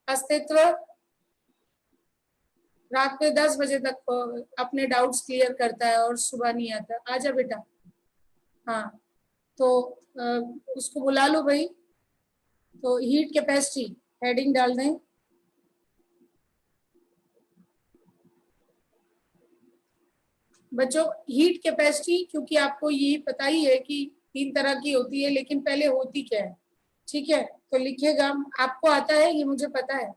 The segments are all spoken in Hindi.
अस्तित्व रात में 10 बजे तक अपने डाउट्स क्लियर करता है और सुबह नहीं आता। आजा बेटा। हाँ, तो उसको बुला लो भाई। तो हीट कैपेसिटी हेडिंग डाल दें। बच्चों हीट कैपेसिटी, क्योंकि आपको ये पता ही है कि 3 तरह की होती है, लेकिन पहले होती क्या है, ठीक है? तो लिखिएगा, आपको आता है ये मुझे पता है,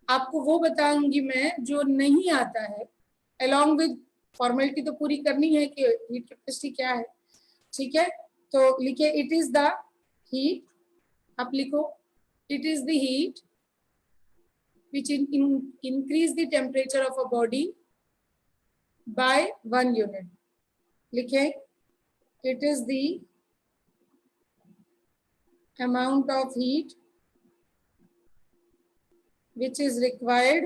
आपको वो बताऊंगी मैं जो नहीं आता है, अलॉन्ग विद फॉर्मेलिटी तो पूरी करनी है कि हीट कैपेसिटी क्या है, ठीक है? तो लिखिए, इट इज द हीट, आप लिखो, it is the heat which increase the temperature of a body by 1 unit. लिखे, it is the amount of heat which is required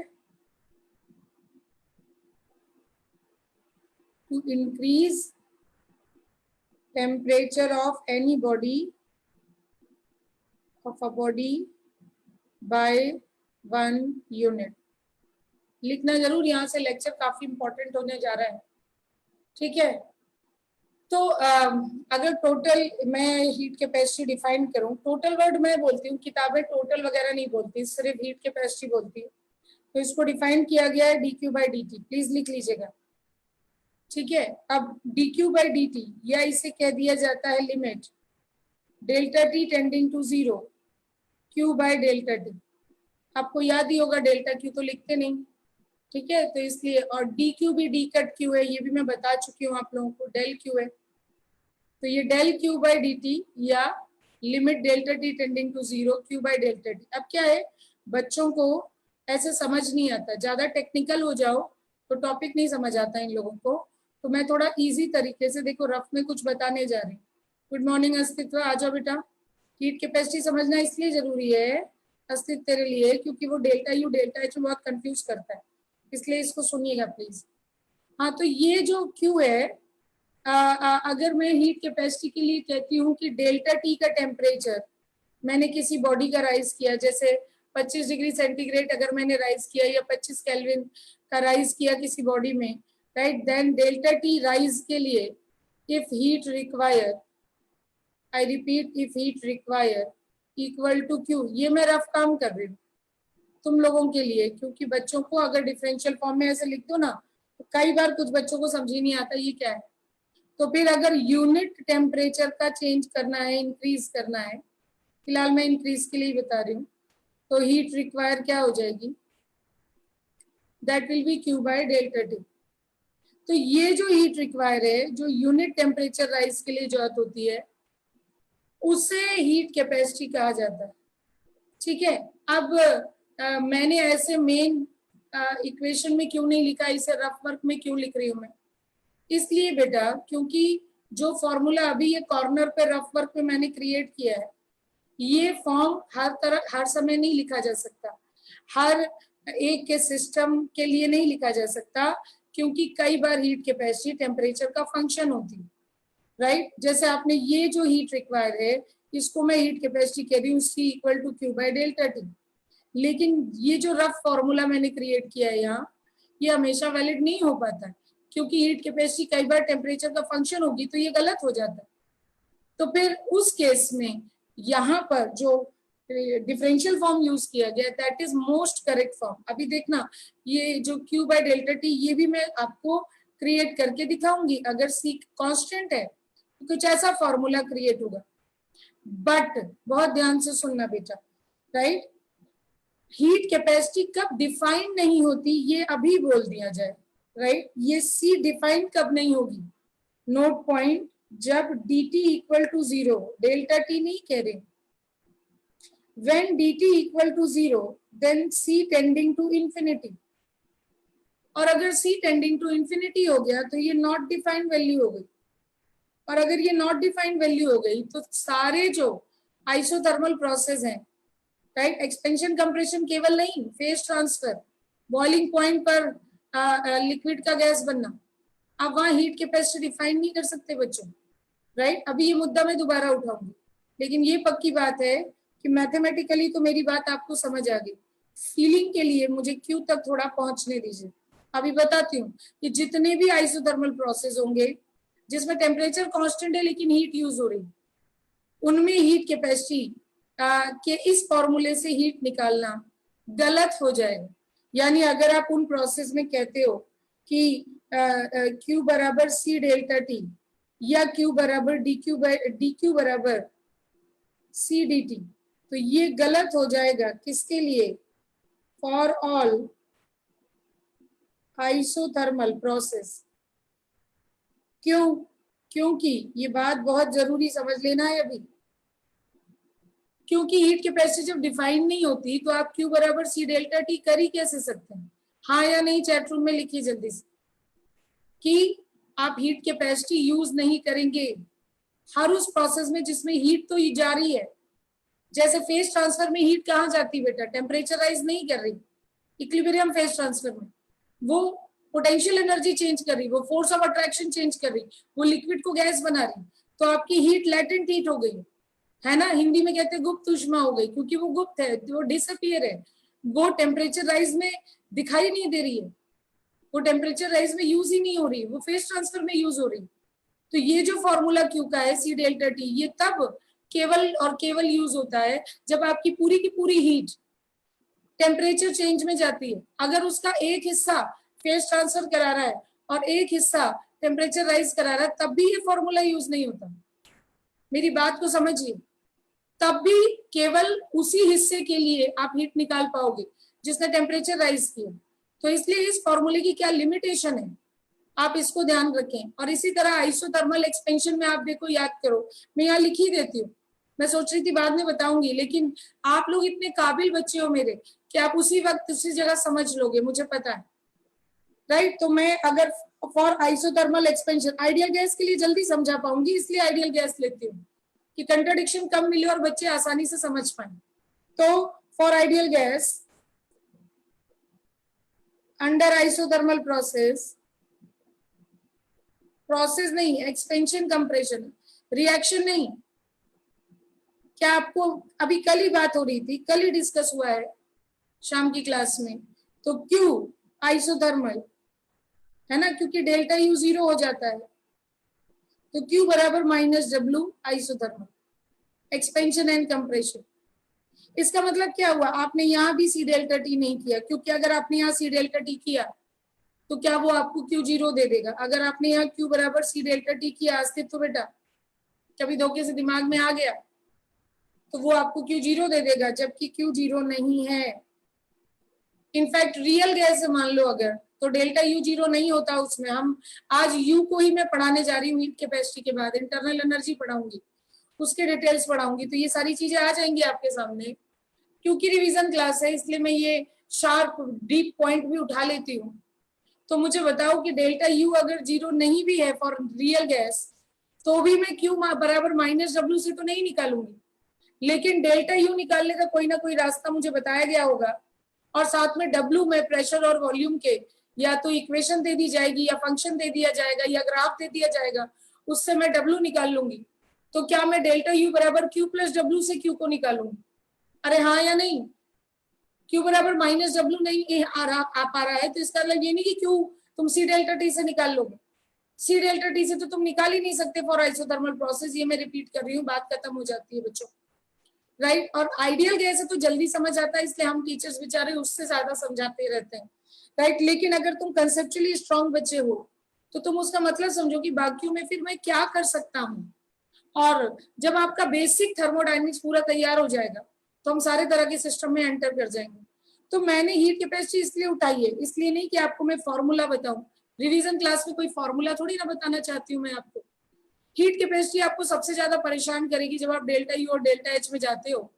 to increase temperature of any body of a body by 1 unit. लिखना जरूर, यहाँ से लेक्चर काफी इंपॉर्टेंट होने जा रहा है, ठीक है? तो अगर टोटल मैं हीट कैपेसिटी डिफाइन करूं, टोटल वर्ड मैं बोलती हूँ, किताबें टोटल वगैरह नहीं बोलती, सिर्फ हीट कैपेसिटी बोलती है। तो इसको डिफाइन किया गया है dq by dt, प्लीज लिख लीजिएगा, ठीक है? अब dq by dt या इसे कह दिया जाता है limit delta T tending to 0 q by delta T. आपको याद ही होगा, डेल्टा क्यू तो लिखते नहीं, ठीक है? तो इसलिए, और डी क्यू भी डी कट क्यू है, ये भी मैं बता चुकी हूँ आप लोगों को, डेल क्यू है। तो ये del Q by D T या limit delta T tending to 0 Q by delta T. अब क्या है, बच्चों को ऐसे समझ नहीं आता, ज्यादा टेक्निकल हो जाओ तो टॉपिक नहीं समझ आता इन लोगों को। तो मैं थोड़ा इजी तरीके से, देखो रफ में कुछ बताने जा रही हूँ। गुड मॉर्निंग अस्तित्व, आ जाओ बेटा। हीट कैपेसिटी समझना इसलिए जरूरी है अस्तित्व तेरे लिए, क्योंकि वो डेल्टा यू डेल्टा एच बहुत कंफ्यूज करता है, इसलिए इसको सुनिएगा प्लीज। हाँ, तो ये जो क्यू है, अगर मैं हीट कैपेसिटी के लिए कहती हूँ कि डेल्टा टी का टेम्परेचर मैंने किसी बॉडी का राइज किया, जैसे 25 डिग्री सेंटीग्रेड अगर मैंने राइज किया या 25 केल्विन का राइज किया किसी बॉडी में, right, then delta T rise के लिए if heat require, I repeat, if heat require equal to Q. ये मैं रफ काम कर रही हूँ तुम लोगों के लिए, क्योंकि बच्चों को अगर डिफरेंशियल फॉर्म में ऐसे लिख दो ना, तो कई बार कुछ बच्चों को समझ ही नहीं आता ये क्या है। तो फिर अगर यूनिट टेम्परेचर का चेंज करना है, इंक्रीज करना है, फिलहाल मैं इंक्रीज के लिए बता रही हूँ, तो हीट रिक्वायर क्या हो जाएगी, that will B Q by delta T. तो ये जो हीट रिक्वायर है, जो यूनिट टेम्परेचर राइज के लिए जरूरत होती है, उसे हीट कैपेसिटी कहा जाता है, ठीक है? अब मैंने ऐसे मेन इक्वेशन में क्यों नहीं लिखा, इसे रफ वर्क में क्यों लिख रही हूँ मैं, इसलिए बेटा क्योंकि जो फॉर्मूला अभी ये कॉर्नर पे रफ वर्क पे मैंने क्रिएट किया है, ये फॉर्म हर समय नहीं लिखा जा सकता, हर एक के सिस्टम के लिए नहीं लिखा जा सकता, क्योंकि कई बार हीट कैपेसिटी टेम्परेचर का फंक्शन होती है, राइट? जैसे आपने ये जो हीट रिक्वायर है, इसको मैं हीट कैपेसिटी कह रही हूँ, C equal to Q by delta T. लेकिन ये जो रफ फॉर्मूला मैंने क्रिएट किया है यहाँ, ये हमेशा वैलिड नहीं हो पाता, क्योंकि हीट कैपेसिटी कई बार टेम्परेचर का फंक्शन होगी, तो ये गलत हो जाता है। तो फिर उस केस में यहाँ पर जो डिफरेंशियल फॉर्म यूज किया गया, that is most correct form. अभी देखना, ये जो क्यू बाय डेल्टा टी, ये भी मैं आपको क्रिएट करके दिखाऊंगी। अगर सी कांस्टेंट है तो कुछ ऐसा फॉर्मूला क्रिएट होगा, बट बहुत ध्यान से सुनना बेटा, राइट? हीट कैपेसिटी कब डिफाइन नहीं होती, ये अभी बोल दिया जाए, राइट? ये सी डिफाइन कब नहीं होगी, नोट पॉइंट, जब dt equal to 0, delta T नहीं कह रहे, when dt equal to 0 then c tending to infinity. और अगर c टेंडिंग टू इंफिनिटी हो गया तो ये नॉट डिफाइंड वैल्यू हो गई, और अगर ये नॉट डिफाइंड वैल्यू हो गई तो सारे जो आइसोथर्मल प्रोसेस हैं, राइट, एक्सपेंशन कंप्रेशन केवल नहीं, फेज ट्रांसफर, बॉइलिंग पॉइंट पर लिक्विड का गैस बनना, आप वहां हीट कैपेसिटी डिफाइन नहीं कर सकते बच्चों, राइट? अभी ये मुद्दा मैं दोबारा उठाऊंगी, लेकिन ये पक्की बात है कि मैथमेटिकली तो मेरी बात आपको समझ आ गई फीलिंग के लिए मुझे क्यू तक थोड़ा पहुंचने दीजिए। अभी बताती हूँ कि जितने भी आइसोथर्मल प्रोसेस होंगे जिसमें टेम्परेचर कांस्टेंट है लेकिन हीट यूज हो रही, उनमें हीट कैपेसिटी के इस फॉर्मूले से हीट निकालना गलत हो जाएगा। यानी अगर आप उन प्रोसेस में कहते हो कि Q बराबर C डेल्टा T या Q बराबर DQ बराबर C dt, तो ये गलत हो जाएगा। किसके लिए? For all isothermal process. क्यों? क्योंकि ये बात बहुत जरूरी समझ लेना है अभी, क्योंकि हीट कैपेसिटी जब डिफाइन नहीं होती तो आप Q बराबर C डेल्टा T कर ही कैसे सकते हैं? हाँ या नहीं चैट रूम में लिखिए जल्दी से कि आप हीट कैपेसिटी यूज नहीं करेंगे हर उस प्रोसेस में जिसमें हीट तो जा रही है। जैसे फेज ट्रांसफर में हीट कहाँ जाती बेटा? टेम्परेचराइज नहीं कर रही। इक्विलिब्रियम फेज ट्रांसफर में वो पोटेंशियल एनर्जी चेंज कर रही, वो फोर्स ऑफ अट्रैक्शन चेंज कर रही, वो लिक्विड को गैस बना रही, तो आपकी हीट लैटेंट हीट हो गई है ना। हिंदी में कहते हैं गुप्त ऊष्मा हो गई, क्योंकि वो गुप्त है, वो डिसअपियर है, वो टेम्परेचर राइज में दिखाई नहीं दे रही है, वो टेम्परेचर राइज में यूज ही नहीं हो रही, वो फेज ट्रांसफर में यूज हो रही। तो ये जो फॉर्मूला क्यू का है C डेल्टा T, ये तब केवल और केवल यूज होता है जब आपकी पूरी की पूरी हीट टेम्परेचर चेंज में जाती है। अगर उसका एक हिस्सा फेज ट्रांसफर करा रहा है और एक हिस्सा टेम्परेचर राइज करा रहा है, तब भी ये फॉर्मूला यूज नहीं होता। मेरी बात को समझिए, तब भी केवल उसी हिस्से के लिए आप हीट निकाल पाओगे जिसने टेम्परेचर राइज किया। तो इसलिए इस फॉर्मूले की क्या लिमिटेशन है, आप इसको ध्यान रखें। और इसी तरह आइसोथर्मल एक्सपेंशन में आप देखो, याद करो, मैं यहाँ लिख ही देती हूँ, मैं सोच रही थी बाद में बताऊंगी, लेकिन आप लोग इतने काबिल बच्चे हो मेरे कि आप उसी वक्त उसी जगह समझ लोगे, मुझे पता है, राइट। तो मैं अगर for isothermal expansion ideal gas के लिए जल्दी समझा पाऊंगी, इसलिए आइडियल गैस लेती हूँ कि कंट्राडिक्शन कम मिले और बच्चे आसानी से समझ पाए। तो for ideal gas under isothermal process नहीं, एक्सपेंशन कंप्रेशन, रिएक्शन नहीं। क्या आपको अभी कल ही बात हो रही थी, कल ही डिस्कस हुआ है शाम की क्लास में। तो क्यू आइसोथर्मल है ना, क्योंकि डेल्टा यू 0 हो जाता है, तो Q बराबर -W isothermal, expansion and compression. इसका मतलब क्या हुआ? आपने यहाँ भी C डेल्टा T नहीं किया, क्योंकि अगर आपने यहाँ C डेल्टा T किया तो क्या वो आपको Q 0 दे देगा? अगर आपने यहाँ Q बराबर C डेल्टा T किया, अस्तित्व बेटा कभी धोखे से दिमाग में आ गया, तो वो आपको Q 0 दे देगा, जबकि Q 0 नहीं है। इनफैक्ट रियल गैस मान लो अगर, तो डेल्टा U 0 नहीं होता उसमें। हम आज U को ही मैं पढ़ाने जा रही हूँ, हीट कैपेसिटी के बाद इंटरनल एनर्जी पढ़ाऊंगी, उसके डिटेल्स पढ़ाऊंगी, तो ये सारी चीजें आ जाएंगी आपके सामने। क्योंकि रिवीजन क्लास है इसलिए मैं ये शार्प डीप पॉइंट भी उठा लेती हूँ। तो मुझे बताओ कि डेल्टा U अगर 0 नहीं भी है फॉर रियल गैस, तो भी मैं Q बराबर -W से तो नहीं निकालूंगी, लेकिन डेल्टा U निकालने का कोई ना कोई रास्ता मुझे बताया गया होगा, और साथ में W में प्रेशर और वॉल्यूम के या तो इक्वेशन दे दी जाएगी या फंक्शन दे दिया जाएगा या ग्राफ दे दिया जाएगा, उससे मैं W निकाल लूंगी। तो क्या मैं डेल्टा U बराबर Q प्लस W से Q को निकालूंगी? अरे हाँ या नहीं? Q बराबर -W नहीं आ पा रहा है, तो इसका मतलब ये नहीं कि Q तुम C डेल्टा T से निकाल लोगे। C डेल्टा T से तो तुम निकाल ही नहीं सकते फॉर आइसोथर्मल प्रोसेस। ये मैं रिपीट कर रही हूँ, बात खत्म हो जाती है बच्चों, राइट। और आइडियल गैस है तो जल्दी समझ आता है, इसलिए हम टीचर्स बेचारे उससे ज्यादा समझाते रहते हैं, राइट। लेकिन अगर तुम कंसेप्चुअली स्ट्रांग बच्चे हो तो तुम उसका मतलब समझो कि बाकियों में फिर मैं क्या कर सकता हूँ। और जब आपका बेसिक थर्मोडायनेमिक्स पूरा तैयार हो जाएगा तो हम सारे तरह के सिस्टम में एंटर कर जाएंगे। तो मैंने हीट कैपेसिटी इसलिए उठाई है, इसलिए नहीं कि आपको मैं फॉर्मूला बताऊं, रिवीजन क्लास में कोई फॉर्मूला थोड़ी ना बताना चाहती हूँ मैं आपको। हीट कैपेसिटी आपको सबसे ज्यादा परेशान करेगी जब आप डेल्टा यू और डेल्टा एच में जाते हो,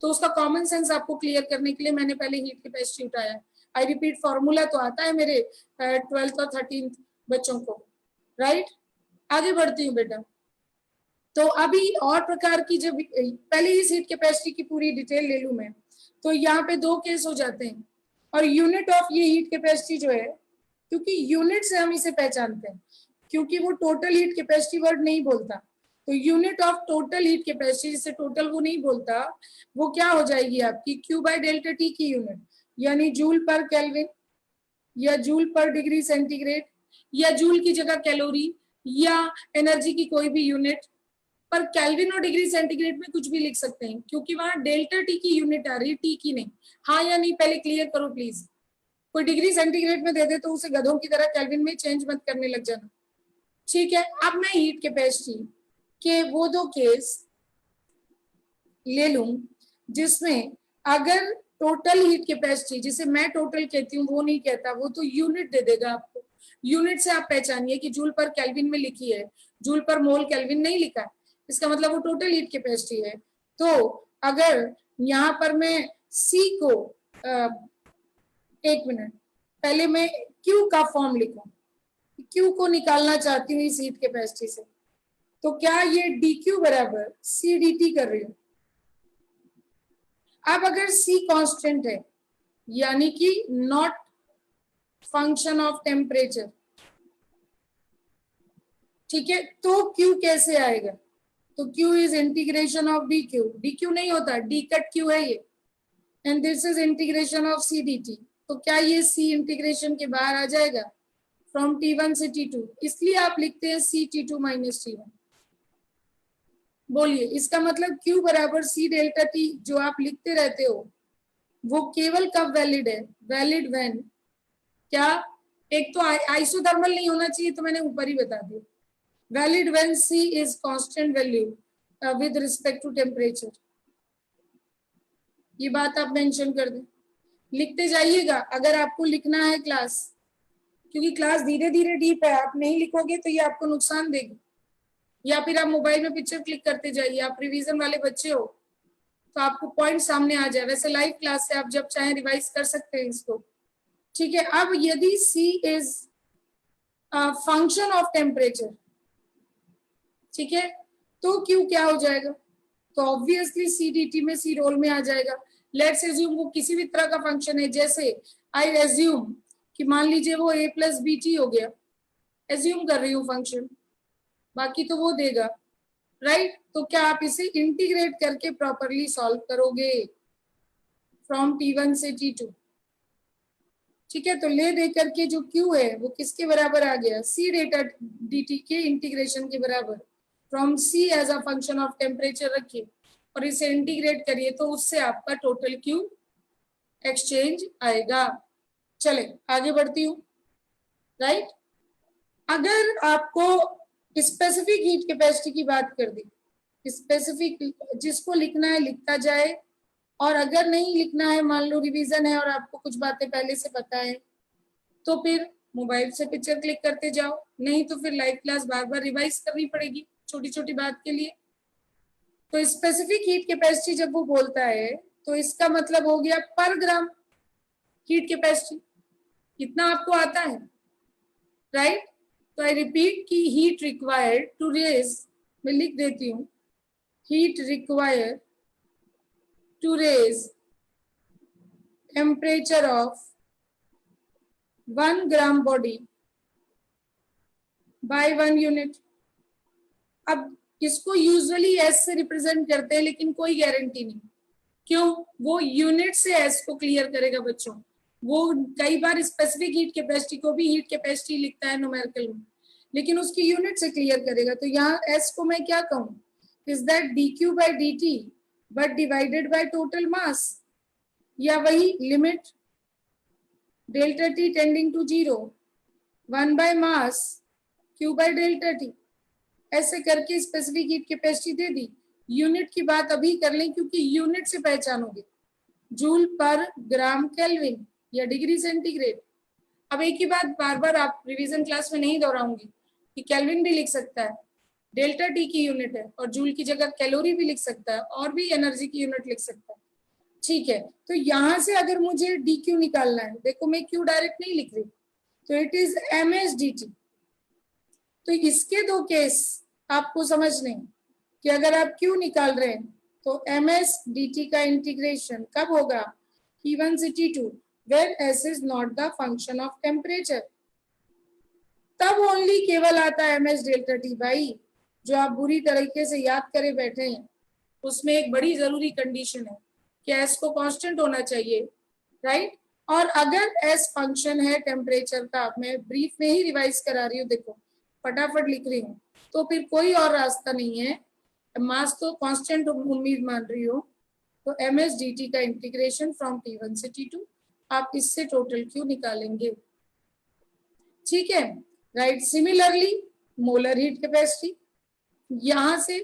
तो उसका कॉमन सेंस आपको क्लियर करने के लिए मैंने पहले हीट कैपेसिटी उठाया है। आई रिपीट, फॉर्मूला तो आता है मेरे 12th और 13th बच्चों को, राइट। आगे बढ़ती हूँ बेटा। तो अभी और प्रकार की, जब पहले इस हीट कैपेसिटी की पूरी डिटेल ले लूं मैं, तो यहाँ पे दो केस हो जाते हैं। और यूनिट ऑफ ये हीट कैपेसिटी जो है, क्योंकि यूनिट से हम इसे पहचानते हैं, क्योंकि वो टोटल हीट कैपेसिटी वर्ड नहीं बोलता, तो unit of total heat capacity, जिसे टोटल वो नहीं बोलता, वो क्या हो जाएगी आपकी Q बाय डेल्टा टी की यूनिट, यानी जूल पर केल्विन या जूल पर डिग्री सेंटीग्रेड या जूल की जगह कैलोरी या एनर्जी की कोई भी यूनिट, पर केल्विन और डिग्री सेंटीग्रेड में कुछ भी लिख सकते हैं क्योंकि वहां डेल्टा टी की यूनिट आ रही है, टी की नहीं। हाँ या नहीं पहले क्लियर करो प्लीज। कोई डिग्री सेंटीग्रेड में दे दे तो उसे गधों की तरह केल्विन में चेंज मत करने लग जाना, ठीक है। अब मैं हीट कैपेसिटी के वो दो केस ले लूं जिसमें अगर टोटल हीट कैपेसिटी, जिसे मैं टोटल कहती हूँ वो नहीं कहता, वो तो यूनिट दे देगा आपको। यूनिट से आप पहचानिए कि जूल पर केल्विन में लिखी है, जूल पर मोल केल्विन नहीं लिखा है, इसका मतलब वो टोटल हीट कैपेसिटी है। तो अगर यहाँ पर मैं सी को एक मिनट पहले मैं क्यू का फॉर्म लिखूं, क्यू को निकालना चाहती हूँ इस हीट कैपेसिटी से, तो क्या ये डी क्यू बराबर सी डी टी कर रही हूँ। अब अगर C कांस्टेंट है यानी कि नॉट फंक्शन ऑफ टेम्परेचर, ठीक है, तो Q कैसे आएगा, तो Q is integration of D Q, D Q नहीं होता, डी कट क्यू है ये, and this is integration of C D T. तो क्या ये C इंटीग्रेशन के बाहर आ जाएगा फ्रॉम T1 से T2, इसलिए आप लिखते हैं C T2 माइनस T1। बोलिए इसका मतलब Q बराबर C डेल्टा T जो आप लिखते रहते हो वो केवल कब वैलिड है, वैलिड व्हेन, क्या एक तो आइसोथर्मल नहीं होना चाहिए तो मैंने ऊपर ही बता दिया, valid when C is constant value with respect to temperature. ये बात आप मेंशन कर दें, लिखते जाइएगा अगर आपको लिखना है क्लास, क्योंकि क्लास धीरे धीरे डीप है, आप नहीं लिखोगे तो ये आपको नुकसान देगी, या फिर आप मोबाइल में पिक्चर क्लिक करते जाइए, आप रिवीजन वाले बच्चे हो तो आपको पॉइंट सामने आ जाए। वैसे लाइव क्लास से आप जब चाहे रिवाइज कर सकते हैं इसको, ठीक है। अब यदि C is function of temperature, ठीक है, तो Q क्या हो जाएगा, तो ऑब्वियसली C dt में C रोल में आ जाएगा। लेट्स एज्यूम वो किसी भी तरह का फंक्शन है, जैसे आई एज्यूम कि मान लीजिए वो a प्लस बी टी हो गया, एज्यूम कर रही हूँ फंक्शन, बाकी तो वो देगा, राइट। तो क्या आप इसे इंटीग्रेट करके प्रॉपरली सॉल्व करोगे फ्रॉम T1 से T2, ठीक है। तो ले दे करके जो Q है वो किसके बराबर आ गया, C डेटा dt के इंटीग्रेशन के बराबर, from C as a function of temperature रखिए और इसे इंटीग्रेट करिए तो उससे आपका टोटल Q एक्सचेंज आएगा। चले आगे बढ़ती हूँ, राइट। अगर आपको स्पेसिफिक हीट कैपेसिटी की बात कर दी, स्पेसिफिक जिसको लिखना है लिखता जाए, और अगर नहीं लिखना है, मान लो रिवीजन है और आपको कुछ बातें पहले से पता है, तो फिर मोबाइल से पिक्चर क्लिक करते जाओ, नहीं तो फिर लाइव क्लास बार बार रिवाइज करनी पड़ेगी छोटी छोटी बात के लिए। तो स्पेसिफिक हीट कैपेसिटी जब वो बोलता है तो इसका मतलब हो गया पर ग्राम हीट कैपेसिटी, कितना आपको आता है, राइट। तो आई रिपीट की हीट रिक्वायर्ड टू रेज, मैं लिख देती हूँ, heat required to raise temperature of 1 gram body by 1 unit. अब इसको यूजुअली एस से रिप्रेजेंट करते हैं लेकिन कोई गारंटी नहीं, क्यों, वो यूनिट से एस को क्लियर करेगा बच्चों, वो कई बार स्पेसिफिक हीट कैपेसिटी को भी हीट कैपेसिटी लिखता है न्यूमेरिकल में, लेकिन उसकी यूनिट से क्लियर करेगा। तो यहाँ एस को मैं क्या कहूँ, is that D Q by D T but divided by total mass, या वही limit delta T tending to 0 1 by mass Q by delta T, ऐसे करके स्पेसिफिक हीट कैपेसिटी दे दी। यूनिट की बात अभी कर लें क्योंकि यूनिट से पहचानोगे, जूल पर ग्राम केल्विन या डिग्री सेंटीग्रेड। अब एक ही बात बार बार आप रिवीजन क्लास में नहीं दोहराऊंगी कि केल्विन भी लिख सकता है, डेल्टा टी की यूनिट है, और जूल की जगह कैलोरी भी लिख सकता है, और भी एनर्जी की यूनिट लिख सकता है, ठीक है। तो यहां से अगर मुझे डी क्यू निकालना है, देखो मैं क्यू डायरेक्ट नहीं लिख रही, तो it is M S D T. तो इसके दो केस आपको समझने हैं कि अगर आप क्यू निकाल रहे हैं तो एम एस डी टी का इंटीग्रेशन कब होगा, T1 से T2 where S is not the function of temperature, तब ओनली केवल आता है एम एस डेल्टा टी भाई, जो आप बुरी तरीके से याद करे बैठे हैं, उसमें एक बड़ी जरूरी कंडीशन है कि एस को कांस्टेंट होना चाहिए, राइट। और अगर एस फंक्शन है टेम्परेचर का, मैं ब्रीफ में ही रिवाइज करा रही हूँ, देखो फटाफट लिख रही हूँ, तो फिर कोई और रास्ता नहीं है, मास तो कांस्टेंट उम्मीद मान रही हो, तो एम एस डी टी का इंटीग्रेशन फ्रॉम T1 से T2, आप इससे टोटल क्यू निकालेंगे, ठीक है, right. Similarly molar heat capacity, यहां से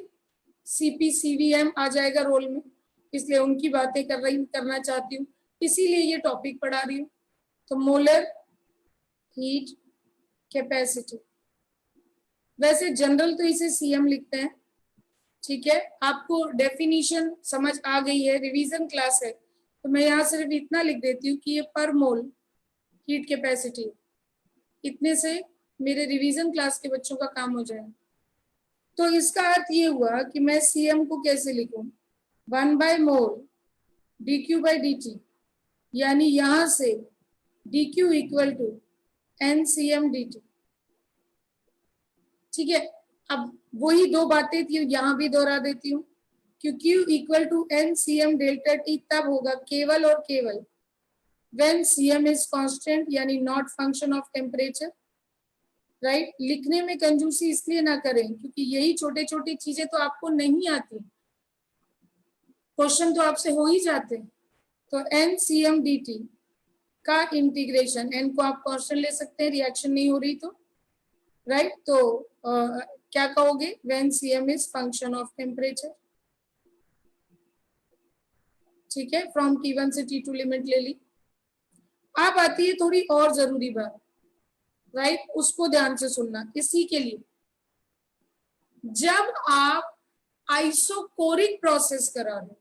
CPCVM आ जाएगा रोल में, इसलिए उनकी बातें करना चाहती हूँ, इसीलिए ये टॉपिक पढ़ा रही हूँ। तो मोलर हीट कैपेसिटी, वैसे जनरल तो इसे CM लिखते हैं, ठीक है। आपको डेफिनेशन समझ आ गई है, रिवीजन क्लास है, तो मैं यहाँ सिर्फ इतना लिख देती हूँ कि ये पर मोल हीट कैपेसिटी, इतने से मेरे रिवीजन क्लास के बच्चों का काम हो जाए। तो इसका अर्थ ये हुआ कि मैं CM को कैसे लिखूं, 1/मोल dQ/dt, यानी यहां से dQ इक्वल टू NCM/dt, ठीक है। अब वही दो बातें थी, यहां भी दोहरा देती हूँ, क्योंकि Q इक्वल टू NCM/ΔT तब होगा केवल और केवल when CM is constant, यानी not function of temperature, right. लिखने में कंजूसी इसलिए ना करें क्योंकि यही छोटे छोटी चीजें तो आपको नहीं आती, क्वेश्चन तो आपसे हो ही जाते हैं। तो NCM/dt का इंटीग्रेशन, n को आप कांस्टेंट ले सकते हैं, रिएक्शन नहीं हो रही तो, राइट। तो क्या कहोगे, when CM is function of temperature, ठीक है, फ्रॉम T1 से T2 लिमिट ले ली। अब आती है थोड़ी और जरूरी बात, राइट, उसको ध्यान से सुनना। इसी के लिए जब आप आइसोकोरिक प्रोसेस करा रहे हो,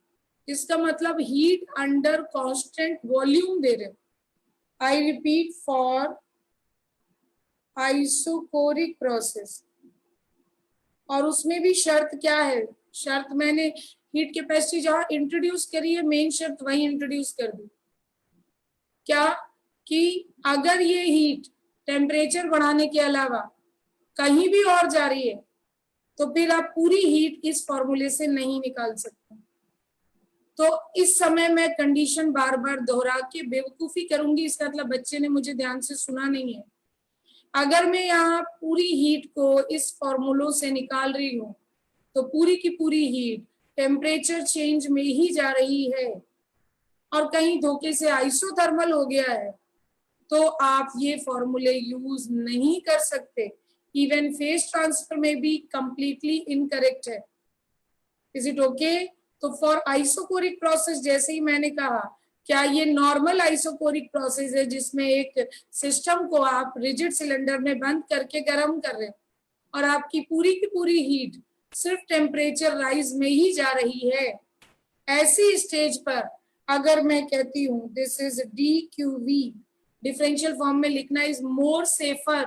इसका मतलब हीट अंडर कांस्टेंट वॉल्यूम दे रहे हो, I repeat, for isochoric process, और उसमें भी शर्त क्या है, शर्त मैंने हीट कैपेसिटी जहां इंट्रोड्यूस करी है, मेन शर्त वही इंट्रोड्यूस कर दी, क्या, कि अगर ये हीट टेम्परेचर बढ़ाने के अलावा कहीं भी और जा रही है तो फिर आप पूरी हीट इस फॉर्मूले से नहीं निकाल सकते। तो इस समय मैं कंडीशन बार बार दोहरा के बेवकूफी करूंगी, इसका मतलब बच्चे ने मुझे ध्यान से सुना नहीं है। अगर मैं यहाँ पूरी हीट को इस फॉर्मूलों से निकाल रही हूँ तो पूरी की पूरी हीट टेम्परेचर चेंज में ही जा रही है, और कहीं धोखे से आइसोथर्मल हो गया है तो आप ये फॉर्मूले यूज नहीं कर सकते। इवन फेज ट्रांसफर में भी कंप्लीटली इनकरेक्ट है। Is it okay? तो फॉर आइसोकोरिक प्रोसेस, जैसे ही मैंने कहा, क्या ये नॉर्मल आइसोकोरिक प्रोसेस है जिसमें एक सिस्टम को आप रिजिड सिलेंडर में बंद करके गर्म कर रहे हैं और आपकी पूरी की पूरी हीट सिर्फ टेम्परेचर राइज में ही जा रही है। ऐसी स्टेज पर अगर मैं कहती हूं this is DQV, differential form में लिखना is more safer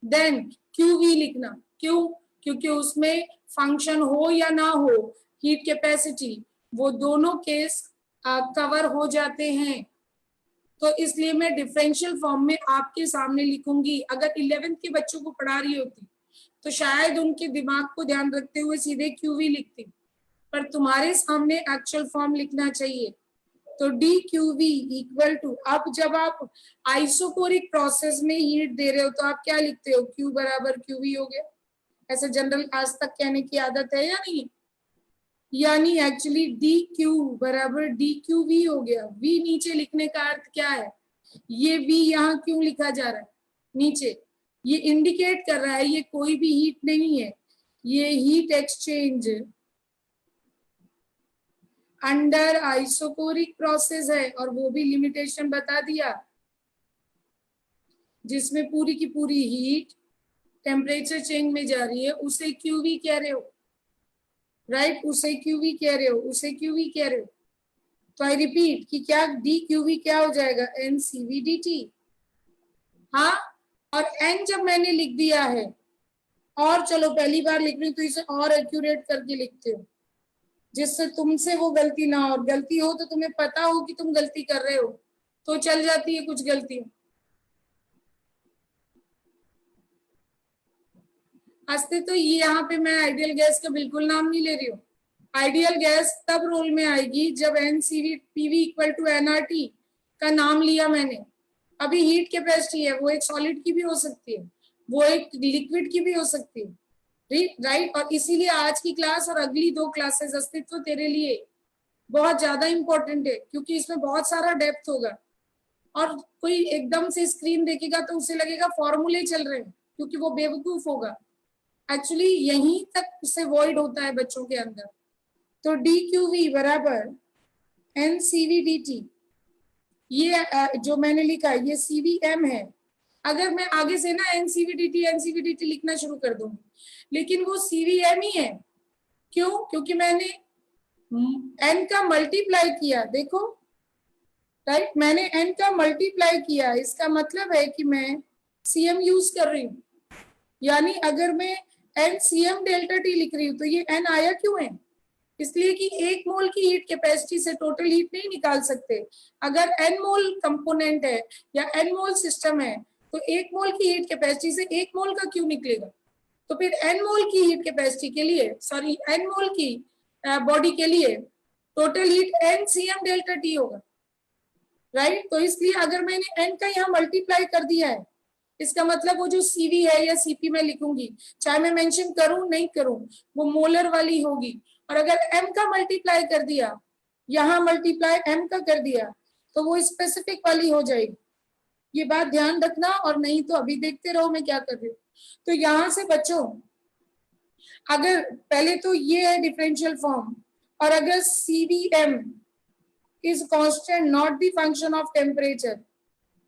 than QV लिखना। क्यों? क्योंकि उसमें फंक्शन हो या ना हो, हीट कैपेसिटी, वो दोनों केस कवर हो जाते हैं। तो इसलिए मैं डिफरेंशियल फॉर्म में आपके सामने लिखूंगी। अगर 11th के बच्चों को पढ़ा रही होती तो शायद उनके दिमाग को ध्यान रखते हुए सीधे QV लिखती, पर तुम्हारे सामने एक्चुअल फॉर्म लिखना चाहिए। तो DQV इक्वल टू, अब जब आप आइसोकोरिक प्रोसेस में हीट दे रहे हो तो आप क्या लिखते हो, Q बराबर QV हो गया। ऐसे जनरल आज तक कहने की आदत है या नहीं? यानी एक्चुअली DQ बराबर DQV हो गया। V नीचे लिखने का अर्थ क्या है, ये V यहाँ क्यों लिखा जा रहा है नीचे? ये इंडिकेट कर रहा है ये कोई भी हीट नहीं है, ये heat exchange under isochoric process है, और वो भी लिमिटेशन बता दिया, जिसमें पूरी की पूरी हीट टेम्परेचर चेंज में जा रही है, उसे QV कह रहे हो, राइट, उसे QV कह रहे हो, उसे QV कह रहे हो। तो आई रिपीट कि क्या DQV क्या हो जाएगा, NCV/dt। हाँ, और n जब मैंने लिख दिया है, और चलो पहली बार लिख रही हूँ तो इसे और एक्यूरेट करके लिखते हो जिससे तुमसे वो गलती ना हो, और गलती हो तो तुम्हें पता हो कि तुम गलती कर रहे हो तो चल जाती है कुछ गलती। अस्तित्व, ये यहाँ पे मैं आइडियल गैस का बिल्कुल नाम नहीं ले रही हूँ। आइडियल गैस तब रोल में आएगी जब NCV PV equal to NRT का नाम लिया मैंने। अभी हीट कैपेसिटी है, वो एक सॉलिड की भी हो सकती है, वो एक लिक्विड की भी हो सकती है, राइट। और इसीलिए आज की क्लास और अगली 2 क्लासेस अस्तित्व तेरे लिए बहुत ज्यादा इंपॉर्टेंट है, क्योंकि इसमें बहुत सारा डेप्थ होगा। और कोई एकदम से स्क्रीन देखेगा तो उसे लगेगा फॉर्मूले चल रहे हैं, क्योंकि वो बेवकूफ होगा। एक्चुअली यहीं तक से वॉइड होता है बच्चों के अंदर। तो डी क्यू वी बराबर N C V D T, ये जो मैंने लिखा है ये सी वी एम है। अगर मैं आगे से ना एनसीवीडीटी लिखना शुरू कर दूंगी, लेकिन वो सीवीएम ही है। क्यों? क्योंकि मैंने एन का मल्टीप्लाई किया, देखो राइट, मैंने एन का मल्टीप्लाई किया, इसका मतलब है कि मैं सीएम यूज कर रही हूँ। यानी अगर मैं एन सीएम डेल्टा टी लिख रही हूँ तो ये एन आया क्यों है? इसलिए कि 1 मोल की हीट कैपेसिटी से टोटल हीट नहीं निकाल सकते। अगर n मोल कंपोनेंट है या n मोल सिस्टम है तो 1 मोल की हीट कैपेसिटी से 1 मोल का क्यों निकलेगा? तो फिर n मोल की हीट कैपेसिटी के लिए, सॉरी n मोल की बॉडी के लिए total heat n cm delta t होगा, राइट। तो इसलिए अगर मैंने n का यहाँ मल्टीप्लाई कर दिया है, इसका मतलब वो जो सीवी है या सीपी में लिखूंगी, चाहे मैं मेंशन करूं नहीं करूं, वो मोलर वाली होगी। और अगर m का मल्टीप्लाई कर दिया, यहाँ मल्टीप्लाई m का कर दिया, तो वो स्पेसिफिक वाली हो जाएगी। ये बात ध्यान रखना, और नहीं तो अभी देखते रहो मैं क्या कर रही हूँ। तो यहाँ से बच्चों, अगर पहले तो ये है डिफरेंशियल फॉर्म, और अगर CVM is constant not the function of temperature,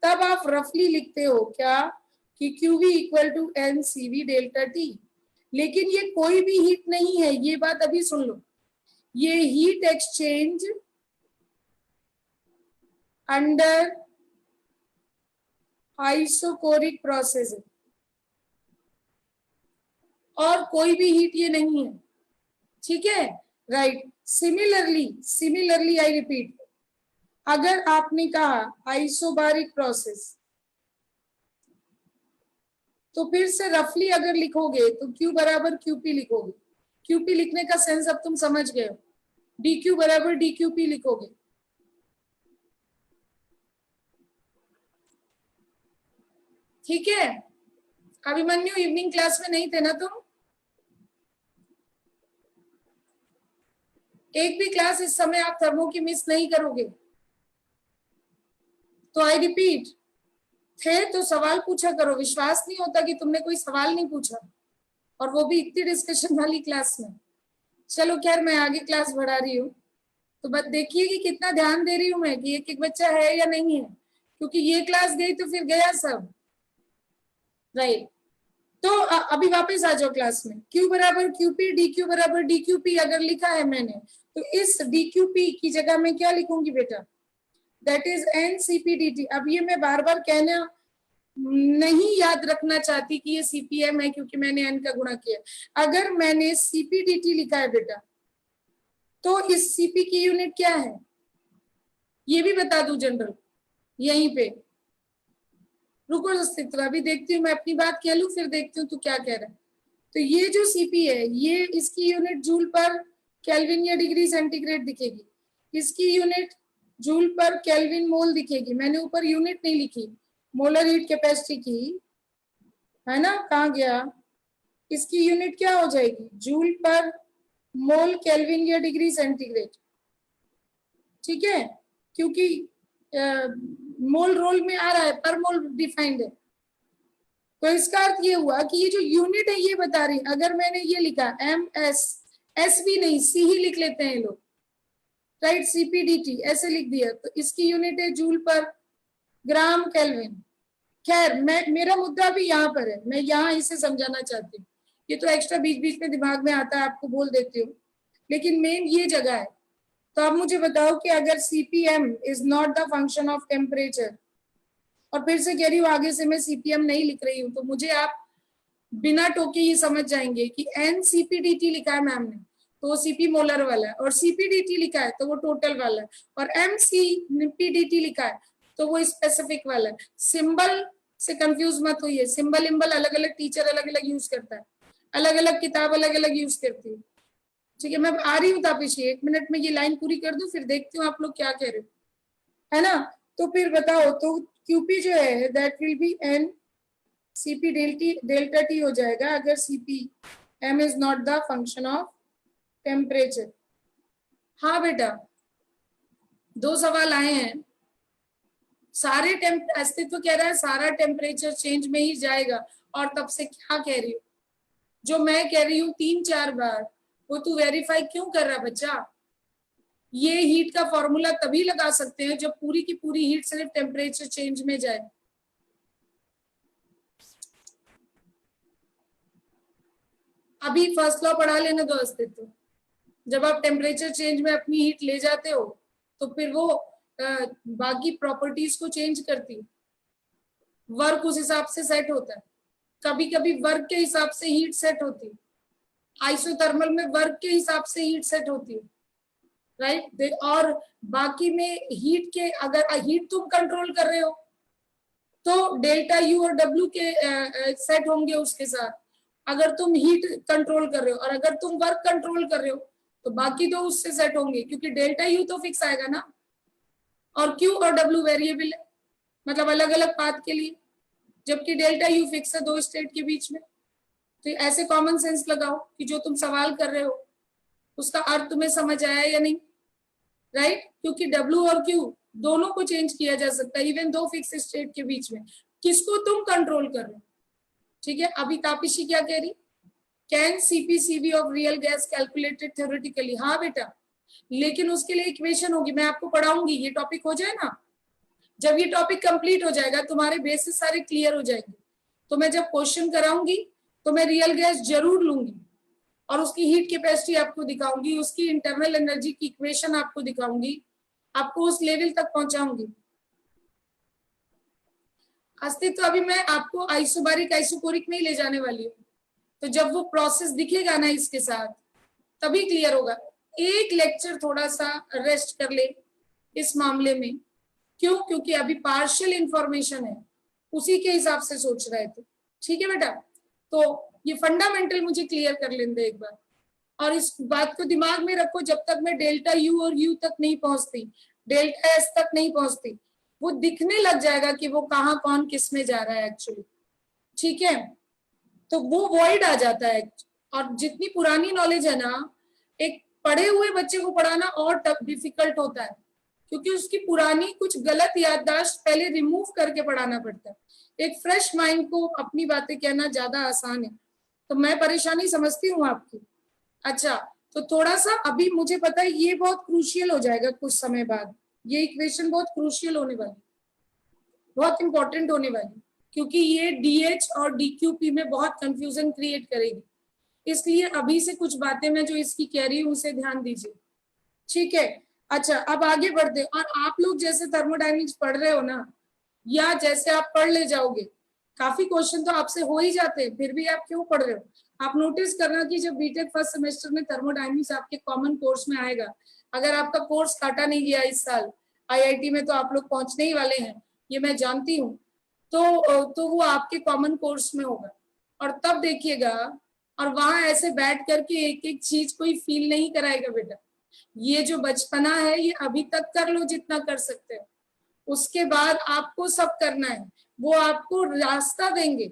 तब आप रफली लिखते हो क्या कि QV equal to NCV delta T। लेकिन ये कोई भी हीट नहीं है, ये बात अभी सुन लो, ये heat exchange under isochoric process है, और कोई भी हीट ये नहीं है, ठीक है, राइट। सिमिलरली आई रिपीट, अगर आपने कहा आइसोबारिक प्रोसेस, तो फिर से रफली अगर लिखोगे तो Q बराबर QP लिखोगे। QP लिखने का सेंस अब तुम समझ गए हो, DQ बराबर DQP लिखोगे। ठीक है, अभिमन्यु इवनिंग क्लास में नहीं थे ना तुम? एक भी क्लास इस समय आप थर्मो की मिस नहीं करोगे। तो आई रिपीट, थे तो सवाल पूछा करो। विश्वास नहीं होता कि तुमने कोई सवाल नहीं पूछा, और वो भी इतनी डिस्कशन वाली क्लास में। चलो खैर, मैं आगे क्लास बढ़ा रही हूँ, तो बस देखिए कि कितना ध्यान दे रही हूँ मैं, कि एक एक बच्चा है या नहीं है, क्योंकि ये क्लास गई तो फिर गया सब, राइट। तो अभी वापस आ जाओ क्लास में। Q बराबर QP, DQ बराबर DQP अगर लिखा है मैंने, तो इस DQP की जगह में क्या लिखूंगी बेटा? That is NCPDT। अब ये मैं बार बार कहना नहीं याद रखना चाहती कि ये CPM है, क्योंकि मैंने N का गुणा किया। अगर मैंने CPDT लिखा है बेटा, तो इस CP की यूनिट क्या है ये भी बता दूं जनरल, यहीं पे। रुको अस्तित्व, अभी देखती हूँ, मैं अपनी बात कह लूं फिर देखती हूँ तू क्या कह रहा है। तो ये जो CP है, ये इसकी यूनिट जूल पर केल्विन या डिग्री सेंटीग्रेड दिखेगी, इसकी यूनिट जूल पर केल्विन मोल दिखेगी। मैंने ऊपर यूनिट नहीं लिखी मोलर हीट कैपेसिटी की, है ना, कहाँ गया? इसकी यूनिट क्या हो जाएगी? जूल पर मोल केल्विन या डिग्री सेंटीग्रेड, ठीक है, क्योंकि मोल रोल में आ रहा है, पर मोल डिफाइंड है। तो इसका अर्थ ये हुआ कि ये जो यूनिट है ये बता रही, अगर मैंने ये लिखा MS, S भी नहीं C ही लिख लेते हैं लोग, राइट, CPDT ऐसे लिख दिया, तो इसकी यूनिट है जूल पर ग्राम केल्विन। खैर, मेरा मुद्दा भी यहाँ पर है, मैं यहाँ इसे समझाना चाहती हूँ। ये तो एक्स्ट्रा बीच बीच में दिमाग में आता है, आपको बोल देती हूँ, लेकिन मेन ये जगह है। तो अब मुझे बताओ कि अगर CPM is not the function of temperature, और फिर से कह रही हूँ आगे से मैं CPM नहीं लिख रही हूँ, तो मुझे आप बिना टोके ये समझ जाएंगे कि NCPDT लिखा है मैम ने तो वो CP मोलर वाला है, और CPDT लिखा है तो वो टोटल वाला है, और MCPDT लिखा है तो वो स्पेसिफिक वाला है। सिंबल से कंफ्यूज मत होइए, सिंबल इम्बल अलग अलग टीचर अलग अलग यूज करता है। अलग अलग किताब अलग अलग यूज करती हूँ। ठीक है, मैं आ रही हूँ तापिशी, 1 मिनट में ये लाइन पूरी कर दूं, फिर देखती हूँ आप लोग क्या कह रहे हो, है ना। तो फिर बताओ, तो क्यूपी जो है that will be N C P delta T हो जाएगा अगर C P M is not the function of temperature. हाँ बेटा, 2 सवाल आए हैं। सारे अस्तित्व कह रहा है सारा टेम्परेचर चेंज में ही जाएगा, और तब से क्या कह रही हूँ, जो मैं कह रही हूँ 3-4 बार, वो तू वेरीफाई क्यों कर रहा बच्चा। ये हीट का फॉर्मूला तभी लगा सकते हैं जब पूरी की पूरी हीट सिर्फ टेम्परेचर चेंज में जाए। अभी फर्स्ट लॉ पढ़ा लेने दो अस्तित्व। जब आप टेम्परेचर चेंज में अपनी हीट ले जाते हो तो फिर वो बाकी प्रॉपर्टीज को चेंज करती, वर्क उस हिसाब से सेट होता है। कभी कभी वर्क के हिसाब से हीट सेट होती है, आइसोथर्मल में वर्क के हिसाब से हीट सेट होती है, राइट। और बाकी में हीट के, अगर हीट तुम कंट्रोल कर रहे हो तो डेल्टा यू और डब्ल्यू के सेट होंगे उसके साथ, अगर तुम हीट कंट्रोल कर रहे हो, और अगर तुम वर्क कंट्रोल कर रहे हो तो बाकी तो उससे सेट होंगे, क्योंकि डेल्टा यू तो फिक्स आएगा ना, और क्यू और डब्ल्यू वेरिएबल है, मतलब अलग अलग पाथ के लिए, जबकि डेल्टा यू फिक्स है 2 स्टेट के बीच में। तो ऐसे कॉमन सेंस लगाओ कि जो तुम सवाल कर रहे हो उसका अर्थ तुम्हें समझ आया या नहीं, राइट। क्योंकि डब्ल्यू और क्यू दोनों को चेंज किया जा सकता है, इवन 2 फिक्स स्टेट के बीच में, किसको तुम कंट्रोल कर रहे हो। ठीक है, अभी तापिशी क्या कह रही, can CPCB of real gas calculated theoretically. हाँ बेटा, लेकिन उसके लिए इक्वेशन होगी, मैं आपको पढ़ाऊंगी, ये टॉपिक हो जाए ना, जब ये टॉपिक कंप्लीट हो जाएगा तुम्हारे बेसिस सारे क्लियर हो जाएंगे, तो मैं जब क्वेश्चन कराऊंगी तो मैं रियल गैस जरूर लूंगी और उसकी हीट कैपेसिटी आपको दिखाऊंगी, उसकी इंटरनल एनर्जी की इक्वेशन आपको दिखाऊंगी, आपको उस लेवल तक पहुंचाऊंगी। अस्तित्व अभी मैं आपको आइसोबारिक आइसोकोरिक में ही ले जाने वाली हूँ, तो जब वो प्रोसेस दिखेगा ना इसके साथ तभी क्लियर होगा। एक लेक्चर थोड़ा सा रेस्ट कर ले इस मामले में, क्यों, क्योंकि अभी पार्शियल इंफॉर्मेशन है, उसी के हिसाब से सोच रहे थे। ठीक है बेटा, तो ये फंडामेंटल मुझे क्लियर कर लेने दे एक बार, और इस बात को दिमाग में रखो, जब तक मैं डेल्टा यू और यू तक नहीं पहुंचती, डेल्टा एस तक नहीं पहुंचती, वो दिखने लग जाएगा कि वो कहाँ कौन किस में जा रहा है एक्चुअली। ठीक है, तो वो वॉइड आ जाता है। और जितनी पुरानी नॉलेज है ना, एक पढ़े हुए बच्चे को पढ़ाना और डिफिकल्ट होता है, क्योंकि उसकी पुरानी कुछ गलत याददाश्त पहले रिमूव करके पढ़ाना पड़ता है। एक फ्रेश माइंड को अपनी बातें कहना ज्यादा आसान है, तो मैं परेशानी समझती हूँ आपकी। अच्छा, तो थोड़ा सा अभी मुझे पता है ये बहुत क्रूशियल हो जाएगा कुछ समय बाद, ये इक्वेशन बहुत क्रूशियल होने वाली, बहुत इंपॉर्टेंट होने वाली, क्योंकि ये डीएच और डीक्यूपी में बहुत कंफ्यूजन क्रिएट करेगी, इसलिए अभी से कुछ बातें मैं जो इसकी कह रही हूँ उसे ध्यान दीजिए। ठीक है, अच्छा अब आगे बढ़ते, और आप लोग जैसे थर्मोडायनेमिक्स पढ़ रहे हो ना, या जैसे आप पढ़ ले जाओगे, काफी क्वेश्चन तो आपसे हो ही जाते हैं, फिर भी आप क्यों पढ़ रहे हो। आप नोटिस करना कि जब बीटेक फर्स्ट सेमेस्टर में थर्मोडायनेमिक्स आपके कॉमन कोर्स में आएगा, अगर आपका कोर्स काटा नहीं गया इस साल, आईआईटी में तो आप लोग पहुंचने ही वाले हैं, ये मैं जानती हूँ, तो वो आपके कॉमन कोर्स में होगा, और तब देखिएगा, और वहां ऐसे बैठ करके एक एक चीज कोई फील नहीं कराएगा बेटा। ये जो बचपना है ये अभी तक कर लो जितना कर सकते हो, उसके बाद आपको सब करना है, वो आपको रास्ता देंगे,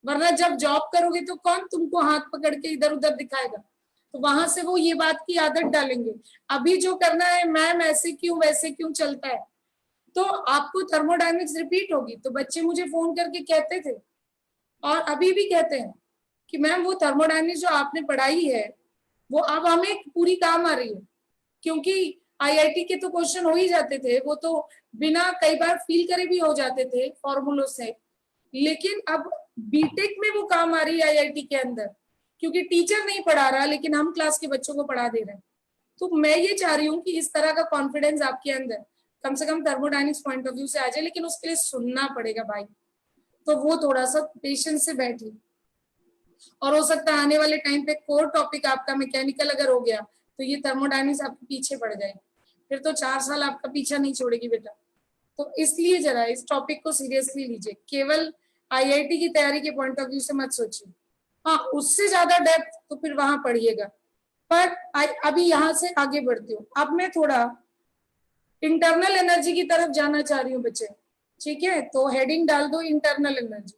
वरना जब जॉब करोगे तो कौन तुमको हाथ पकड़ के इधर उधर दिखाएगा, तो वहां से वो ये बात की आदत डालेंगे। अभी जो करना है, मैम ऐसे क्यों वैसे क्यों चलता है, तो आपको थर्मोडायनेमिक्स रिपीट होगी। तो बच्चे मुझे फोन करके कहते थे और अभी भी कहते हैं कि मैम वो थर्मोडायनेमिक्स जो आपने पढ़ाई है वो अब हमें पूरी काम आ रही है, क्योंकि आईआईटी के तो क्वेश्चन हो ही जाते थे, वो तो बिना कई बार फील करे भी हो जाते थे फॉर्मूलों से, लेकिन अब बीटेक में वो काम आ रही है आईआईटी के अंदर, क्योंकि टीचर नहीं पढ़ा रहा लेकिन हम क्लास के बच्चों को पढ़ा दे रहे हैं। तो मैं ये चाह रही हूँ कि इस तरह का कॉन्फिडेंस आपके अंदर कम से कम थर्मोडायनेमिक्स पॉइंट ऑफ व्यू से आ जाए, लेकिन उसके लिए सुनना पड़ेगा भाई, तो वो थोड़ा सा पेशेंस से बैठिए। और हो सकता है आने वाले टाइम पे कोर टॉपिक आपका मैकेनिकल अगर हो गया तो ये थर्मोडायनेमिक्स आपके पीछे पड़ जाएगी, फिर तो 4 साल आपका पीछा नहीं छोड़ेगी बेटा। तो इसलिए जरा इस टॉपिक को सीरियसली लीजिए, केवल आईआईटी की तैयारी के पॉइंट ऑफ व्यू से मत सोचिए। हाँ, उससे ज्यादा डेप्थ तो फिर वहां पढ़िएगा। पर अभी यहां से आगे बढ़ती हूँ। अब मैं थोड़ा इंटरनल एनर्जी की तरफ जाना चाह रही हूँ बच्चे, ठीक है? तो हेडिंग डाल दो इंटरनल एनर्जी।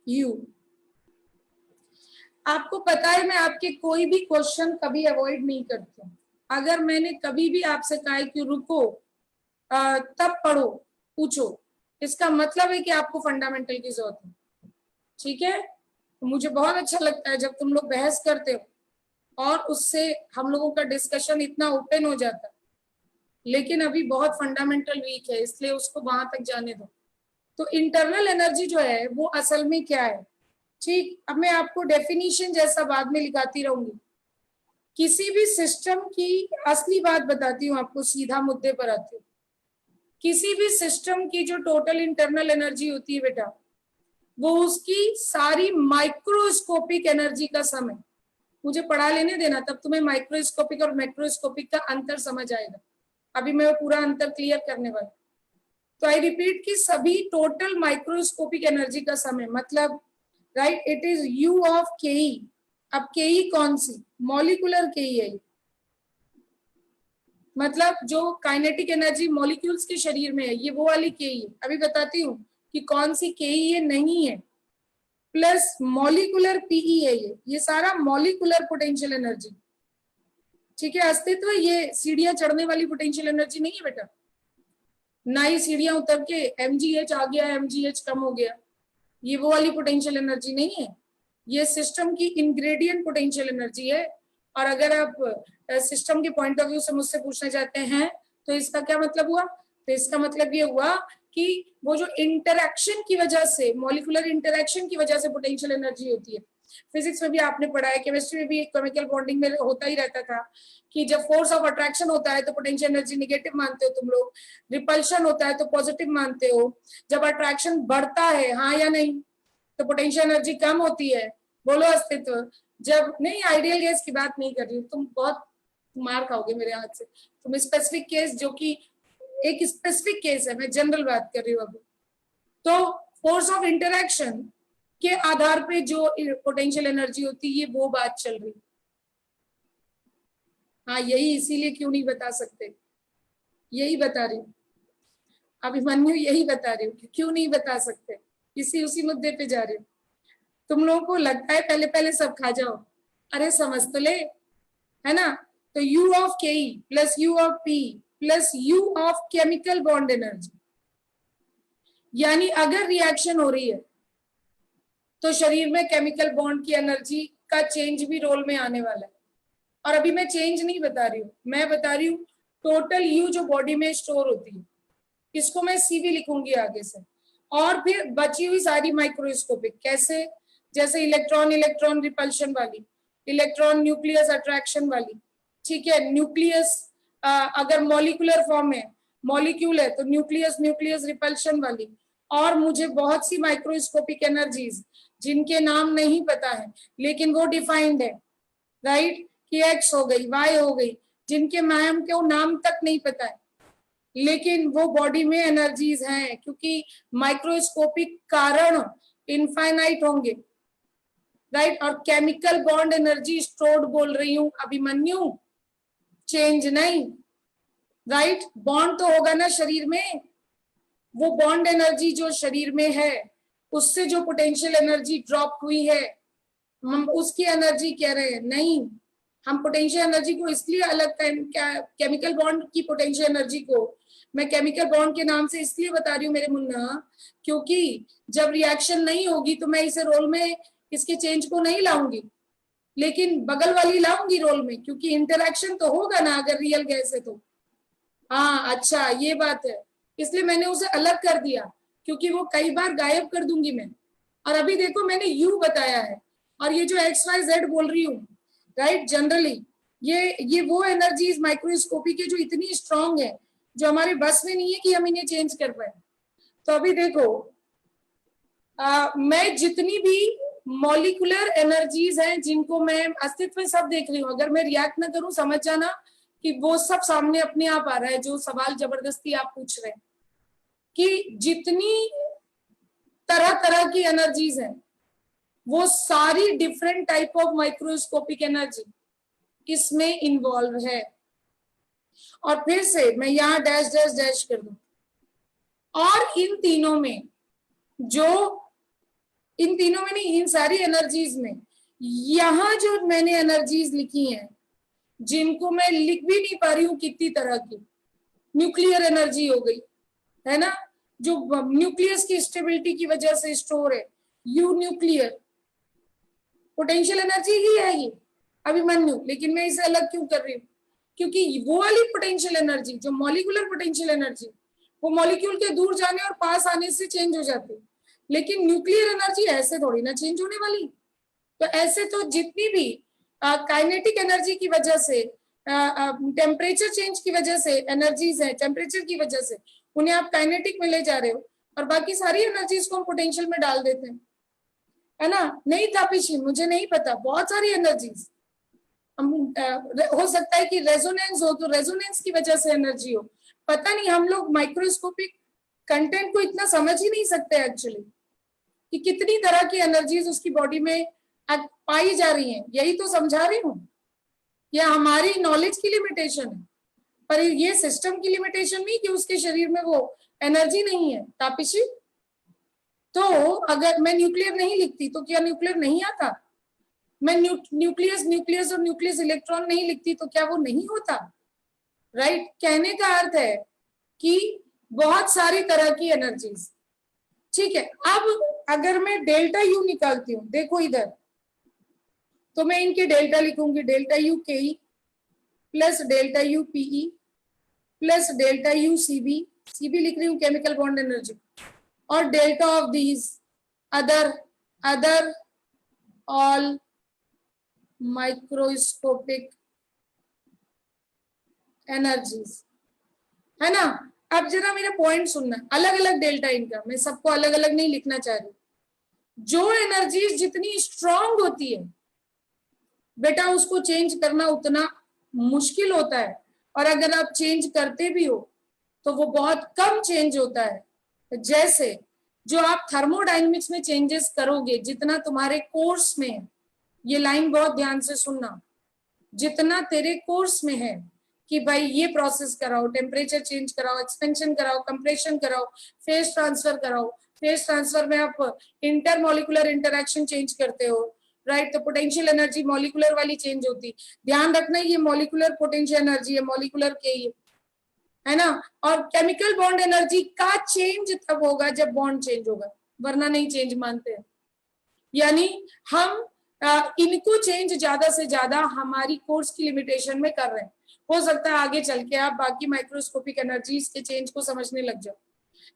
यू, आपको पता है मैं आपके कोई भी क्वेश्चन कभी अवॉइड नहीं करती हूँ। अगर मैंने कभी भी आपसे कहा है कि रुको तब पढ़ो, पूछो, इसका मतलब है कि आपको फंडामेंटल की जरूरत है, ठीक है? तो मुझे बहुत अच्छा लगता है जब तुम लोग बहस करते हो और उससे हम लोगों का डिस्कशन इतना ओपन हो जाता है, लेकिन अभी बहुत फंडामेंटल वीक है, इसलिए उसको वहां तक जाने दो। तो इंटरनल एनर्जी जो है वो असल में क्या है, ठीक? अब मैं आपको डेफिनेशन जैसा बाद में लिखाती रहूंगी। किसी भी सिस्टम की असली बात बताती हूँ आपको, सीधा मुद्दे पर आती हूँ। किसी भी सिस्टम की जो टोटल इंटरनल एनर्जी होती है बेटा, वो उसकी सारी माइक्रोस्कोपिक एनर्जी का सम है। मुझे पढ़ा लेने देना, तब तुम्हें माइक्रोस्कोपिक और मैक्रोस्कोपिक का अंतर समझ आएगा। अभी मैं वो पूरा अंतर क्लियर करने वाली। तो आई रिपीट कि सभी टोटल माइक्रोस्कोपिक एनर्जी का सम है, मतलब right, it is you of के ई। अब के ई कौन सी? मॉलिकुलर के ई है, मतलब जो काइनेटिक एनर्जी मॉलिक्यूल्स के शरीर में है, ये वो वाली के ई है। अभी बताती हूँ कि कौन सी के ई ये नहीं है। प्लस मॉलिकुलर पीई है, ये सारा मॉलिकुलर पोटेंशियल एनर्जी, ठीक है? अस्तित्व ये सीढ़ियां चढ़ने वाली पोटेंशियल एनर्जी नहीं है बेटा, ना ही सीढ़ियां उतर के एमजीएच आ गया, एमजीएच कम हो गया, ये वो वाली पोटेंशियल एनर्जी नहीं है। ये सिस्टम की इंग्रेडिएंट पोटेंशियल एनर्जी है। और अगर आप सिस्टम के पॉइंट ऑफ व्यू से मुझसे पूछना चाहते हैं तो इसका क्या मतलब हुआ? तो इसका मतलब ये हुआ कि वो जो इंटरैक्शन की वजह से, मॉलिकुलर इंटरैक्शन की वजह से पोटेंशियल एनर्जी होती है। फिजिक्स में भी आपने पढ़ा है, केमिस्ट्री में भी केमिकल बॉन्डिंग में होता ही रहता था कि जब फोर्स ऑफ अट्रैक्शन होता है तो पोटेंशियल एनर्जी निगेटिव मानते हो तुम लोग, रिपल्शन होता है तो पॉजिटिव मानते हो। जब अट्रैक्शन बढ़ता है, हाँ या नहीं, तो पोटेंशियल एनर्जी कम होती है। बोलो अस्तित्व। जब नहीं, आइडियल केस की बात नहीं कर रही हूँ, तुम बहुत मार खाओगे मेरे हाथ से। तुम स्पेसिफिक केस, जो कि एक स्पेसिफिक केस है, मैं जनरल बात कर रही हूँ अभी। तो फोर्स ऑफ इंटरैक्शन के आधार पे जो पोटेंशियल एनर्जी होती है, ये वो बात चल रही। हाँ, यही इसीलिए क्यों नहीं बता सकते, यही बता रही हूँ अभिमन्यु, यही बता रही हूँ कि क्यों नहीं बता सकते, इसी उसी मुद्दे पे जा रही हूँ। तुम लोगों को लगता है पहले पहले सब खा जाओ, अरे समझ तो ले, है ना? तो U ऑफ के plus U of P plus U of chemical bond energy, यानी अगर रिएक्शन हो रही है तो शरीर में केमिकल बॉन्ड की एनर्जी का चेंज भी रोल में आने वाला है। और अभी मैं चेंज नहीं बता रही हूँ, मैं बता रही हूँ टोटल U जो बॉडी में स्टोर होती है, इसको मैं CV लिखूंगी आगे से। और फिर बची हुई सारी माइक्रोस्कोपिक, कैसे? जैसे इलेक्ट्रॉन इलेक्ट्रॉन रिपल्शन वाली, इलेक्ट्रॉन न्यूक्लियस अट्रैक्शन वाली, ठीक है? न्यूक्लियस अगर मॉलिकुलर फॉर्म में मॉलिक्यूल है तो न्यूक्लियस न्यूक्लियस रिपल्शन वाली। और मुझे बहुत सी माइक्रोस्कोपिक एनर्जीज जिनके नाम नहीं पता है लेकिन वो डिफाइंड है, राइट, कि एक्स हो गई, वाई हो गई, जिनके मैम के नाम तक नहीं पता है, लेकिन वो बॉडी में एनर्जीज हैं, क्योंकि माइक्रोस्कोपिक कारण इनफाइनाइट होंगे, राइट? और केमिकल बॉन्ड एनर्जी स्टोर्ड बोल रही हूं अभिमन्यु, चेंज नहीं, राइट? बॉन्ड तो होगा ना शरीर में, वो बॉन्ड एनर्जी जो शरीर में है उससे जो पोटेंशियल एनर्जी ड्रॉप हुई है, हम उसकी एनर्जी कह रहे हैं नहीं। हम पोटेंशियल एनर्जी को इसलिए अलग, केमिकल बॉन्ड की पोटेंशियल एनर्जी को मैं केमिकल बॉन्ड के नाम से इसलिए बता रही हूँ मेरे मुन्ना, क्योंकि जब रिएक्शन नहीं होगी तो मैं इसे रोल में इसके चेंज को नहीं लाऊंगी, लेकिन बगल वाली लाऊंगी रोल में, क्योंकि इंटरैक्शन तो होगा ना अगर रियल गैस है तो। हाँ अच्छा, ये बात है, इसलिए मैंने उसे अलग कर दिया, क्योंकि वो कई बार गायब कर दूंगी मैं। और अभी देखो मैंने यू बताया है, और ये जो एक्स वाई जेड बोल रही हूँ, राइट, जनरली ये वो एनर्जीज माइक्रोस्कोपी के जो इतनी स्ट्रांग है, जो हमारे बस में नहीं है कि हम इन्हें चेंज कर पाए। तो अभी देखो मैं जितनी भी मॉलिकुलर एनर्जीज हैं जिनको मैं अस्तित्व में सब देख रही हूँ, अगर मैं रिएक्ट ना करूं समझ जाना कि वो सब सामने अपने आप आ रहा है, जो सवाल जबरदस्ती आप पूछ रहे हैं। कि जितनी तरह तरह की एनर्जीज हैं वो सारी different type of microscopic energy इसमें इन्वॉल्व है। और फिर से मैं यहां डैश डैश डैश कर दूं, और इन तीनों में नहीं, इन सारी एनर्जीज में यहां जो मैंने एनर्जीज लिखी हैं जिनको मैं लिख भी नहीं पा रही हूं कितनी तरह की, न्यूक्लियर एनर्जी हो गई है ना, जो न्यूक्लियस की स्टेबिलिटी की वजह से स्टोर है, यू न्यूक्लियर पोटेंशियल एनर्जी ही है ये अभिमन्यु, लेकिन मैं इसे अलग क्यों कर रही हूँ, क्योंकि वो वाली पोटेंशियल एनर्जी जो मॉलिक्यूलर पोटेंशियल एनर्जी वो मॉलिक्यूल के दूर जाने और पास आने से चेंज हो जाती है, लेकिन न्यूक्लियर एनर्जी ऐसे थोड़ी ना चेंज होने वाली। तो ऐसे तो जितनी भी काइनेटिक एनर्जी की वजह से, टेम्परेचर चेंज की वजह से एनर्जीज है, टेम्परेचर की वजह से उन्हें आप काइनेटिक में ले जा रहे हो, और बाकी सारी एनर्जीज को हम पोटेंशियल में डाल देते हैं, है ना। नहीं तापीशी, मुझे नहीं पता, बहुत सारी एनर्जीज हो सकता है कि रेजोनेंस हो तो रेजोनेंस की वजह से एनर्जी हो, पता नहीं। हम लोग माइक्रोस्कोपिक कंटेंट को इतना समझ ही नहीं सकते एक्चुअली कि कितनी तरह की एनर्जीज उसकी बॉडी में पाई जा रही हैं, यही तो समझा रही हूँ। यह हमारी नॉलेज की लिमिटेशन है, पर ये सिस्टम की लिमिटेशन नहीं कि उसके शरीर में वो एनर्जी नहीं है तापीशी। तो अगर मैं न्यूक्लियर नहीं लिखती तो क्या न्यूक्लियर नहीं आता? मैं न्यूक्लियस और न्यूक्लियस इलेक्ट्रॉन नहीं लिखती तो क्या वो नहीं होता? राइट, कहने का अर्थ है कि बहुत सारी तरह की एनर्जीज, ठीक है। अब अगर मैं डेल्टा यू निकालती हूं, देखो इधर, तो मैं इनके डेल्टा लिखूंगी, delta U K E plus delta U P E plus delta U C B, C B लिख रही हूँ केमिकल बॉन्ड एनर्जी, और delta of these other all microscopic energies, है ना। अब जरा मेरा पॉइंट सुनना, अलग अलग डेल्टा इनका, मैं सबको अलग अलग नहीं लिखना चाह रही। जो एनर्जीज जितनी स्ट्रांग होती है बेटा उसको चेंज करना उतना मुश्किल होता है, और अगर आप चेंज करते भी हो तो वो बहुत कम चेंज होता है। जैसे जो आप थर्मोडायनेमिक्स में चेंजेस करोगे, जितना तुम्हारे कोर्स में है, ये लाइन बहुत ध्यान से सुनना, जितना तेरे कोर्स में है कि भाई ये प्रोसेस कराओ, टेम्परेचर चेंज कराओ, एक्सपेंशन कराओ, कंप्रेशन कराओ, फेज ट्रांसफर कराओ, फेज ट्रांसफर में आप इंटरमोलिकुलर इंटरेक्शन चेंज करते हो, राइट। तो पोटेंशियल एनर्जी मॉलिक्यूलर वाली चेंज होती, ध्यान रखना ये मॉलिक्यूलर पोटेंशियल एनर्जी है, मॉलिक्यूलर के ही है ना। और केमिकल बॉन्ड एनर्जी का चेंज तब होगा जब बॉन्ड चेंज होगा, वरना नहीं चेंज मानते हैं। यानी हम इनको चेंज ज्यादा से ज्यादा हमारी कोर्स की लिमिटेशन में कर रहे हैं। हो सकता है आगे चल के आप बाकी माइक्रोस्कोपिक एनर्जीज के चेंज को समझने लग जाओ,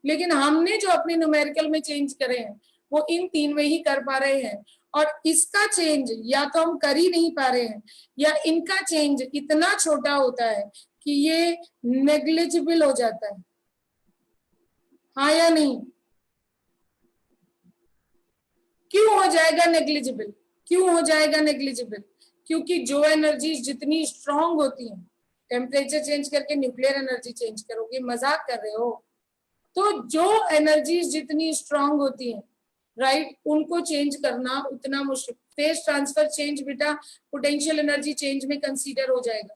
लेकिन हमने जो अपने न्यूमेरिकल में चेंज करे हैं वो इन तीन में ही कर पा रहे हैं, और इसका चेंज या तो हम कर ही नहीं पा रहे हैं, या इनका चेंज इतना छोटा होता है कि ये नेग्लिजिबल हो जाता है, हाँ या नहीं। क्यों हो जाएगा नेग्लिजिबल? क्यों हो जाएगा नेग्लिजिबल? क्योंकि जो एनर्जी जितनी स्ट्रांग होती है, टेम्परेचर चेंज करके न्यूक्लियर एनर्जी चेंज करोगे, मजाक कर रहे हो? तो जो एनर्जीज जितनी स्ट्रांग होती है, राइट, उनको चेंज करना उतना मुश्किल। फेज ट्रांसफर चेंज बेटा पोटेंशियल एनर्जी चेंज में कंसीडर हो जाएगा,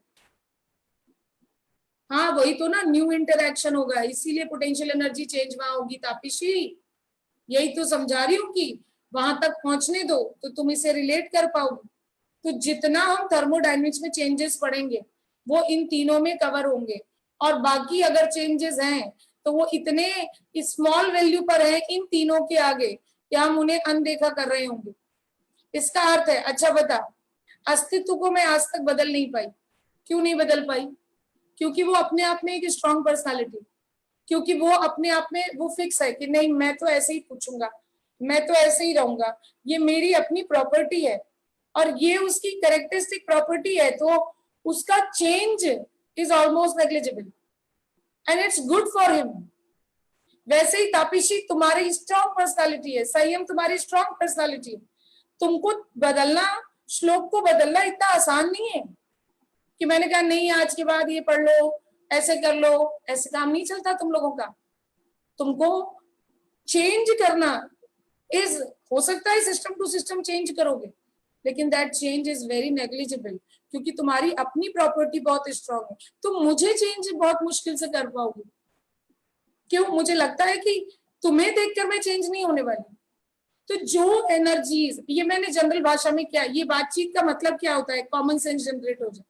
हाँ वही तो ना, न्यू इंटरैक्शन होगा, इसीलिए पोटेंशियल एनर्जी चेंज वहां होगी तापीशी। यही तो समझा रही हूँ कि वहां तक पहुंचने दो तो तुम इसे रिलेट कर पाओगे। तो जितना हम थर्मोडायनेमिक्स में चेंजेस पढ़ेंगे वो इन तीनों में कवर होंगे, और बाकी अगर चेंजेस हैं तो वो इतने स्मॉल वैल्यू पर है इन तीनों के आगे कि हम उन्हें अनदेखा कर रहे होंगे। इसका अर्थ है, अच्छा बता, अस्तित्व को मैं आज तक बदल नहीं पाई, क्यों नहीं बदल पाई? क्योंकि वो अपने आप में एक स्ट्रॉन्ग पर्सनालिटी, क्योंकि वो अपने आप में वो फिक्स है कि नहीं मैं तो ऐसे ही पूछूंगा, मैं तो ऐसे ही रहूंगा, ये मेरी अपनी प्रॉपर्टी है और ये उसकी कैरेक्टरिस्टिक प्रॉपर्टी है, तो उसका change is almost negligible and it's good for him. वैसे ही तापीशी तुम्हारी स्ट्रॉन्ग पर्सनालिटी है, संयम तुम्हारी स्ट्रॉन्ग पर्सनालिटी है, तुमको बदलना, श्लोक को बदलना इतना आसान नहीं है कि मैंने कहा नहीं आज के बाद ये पढ़ लो, ऐसे कर लो, ऐसे काम नहीं चलता तुम लोगों का। तुमको चेंज करना इज, हो सकता है सिस्टम टू सिस्टम चेंज करोगे, लेकिन that change is very negligible, क्योंकि तुम्हारी अपनी प्रॉपर्टी बहुत स्ट्रांग है। तुम मुझे चेंज बहुत मुश्किल से कर पाओगे। क्यों? मुझे लगता है कि तुम्हें देखकर मैं चेंज नहीं होने वाली। तो जो एनर्जीज, ये मैंने जनरल भाषा में क्या, ये बातचीत का मतलब क्या होता है, कॉमन सेंस जनरेट हो जाए।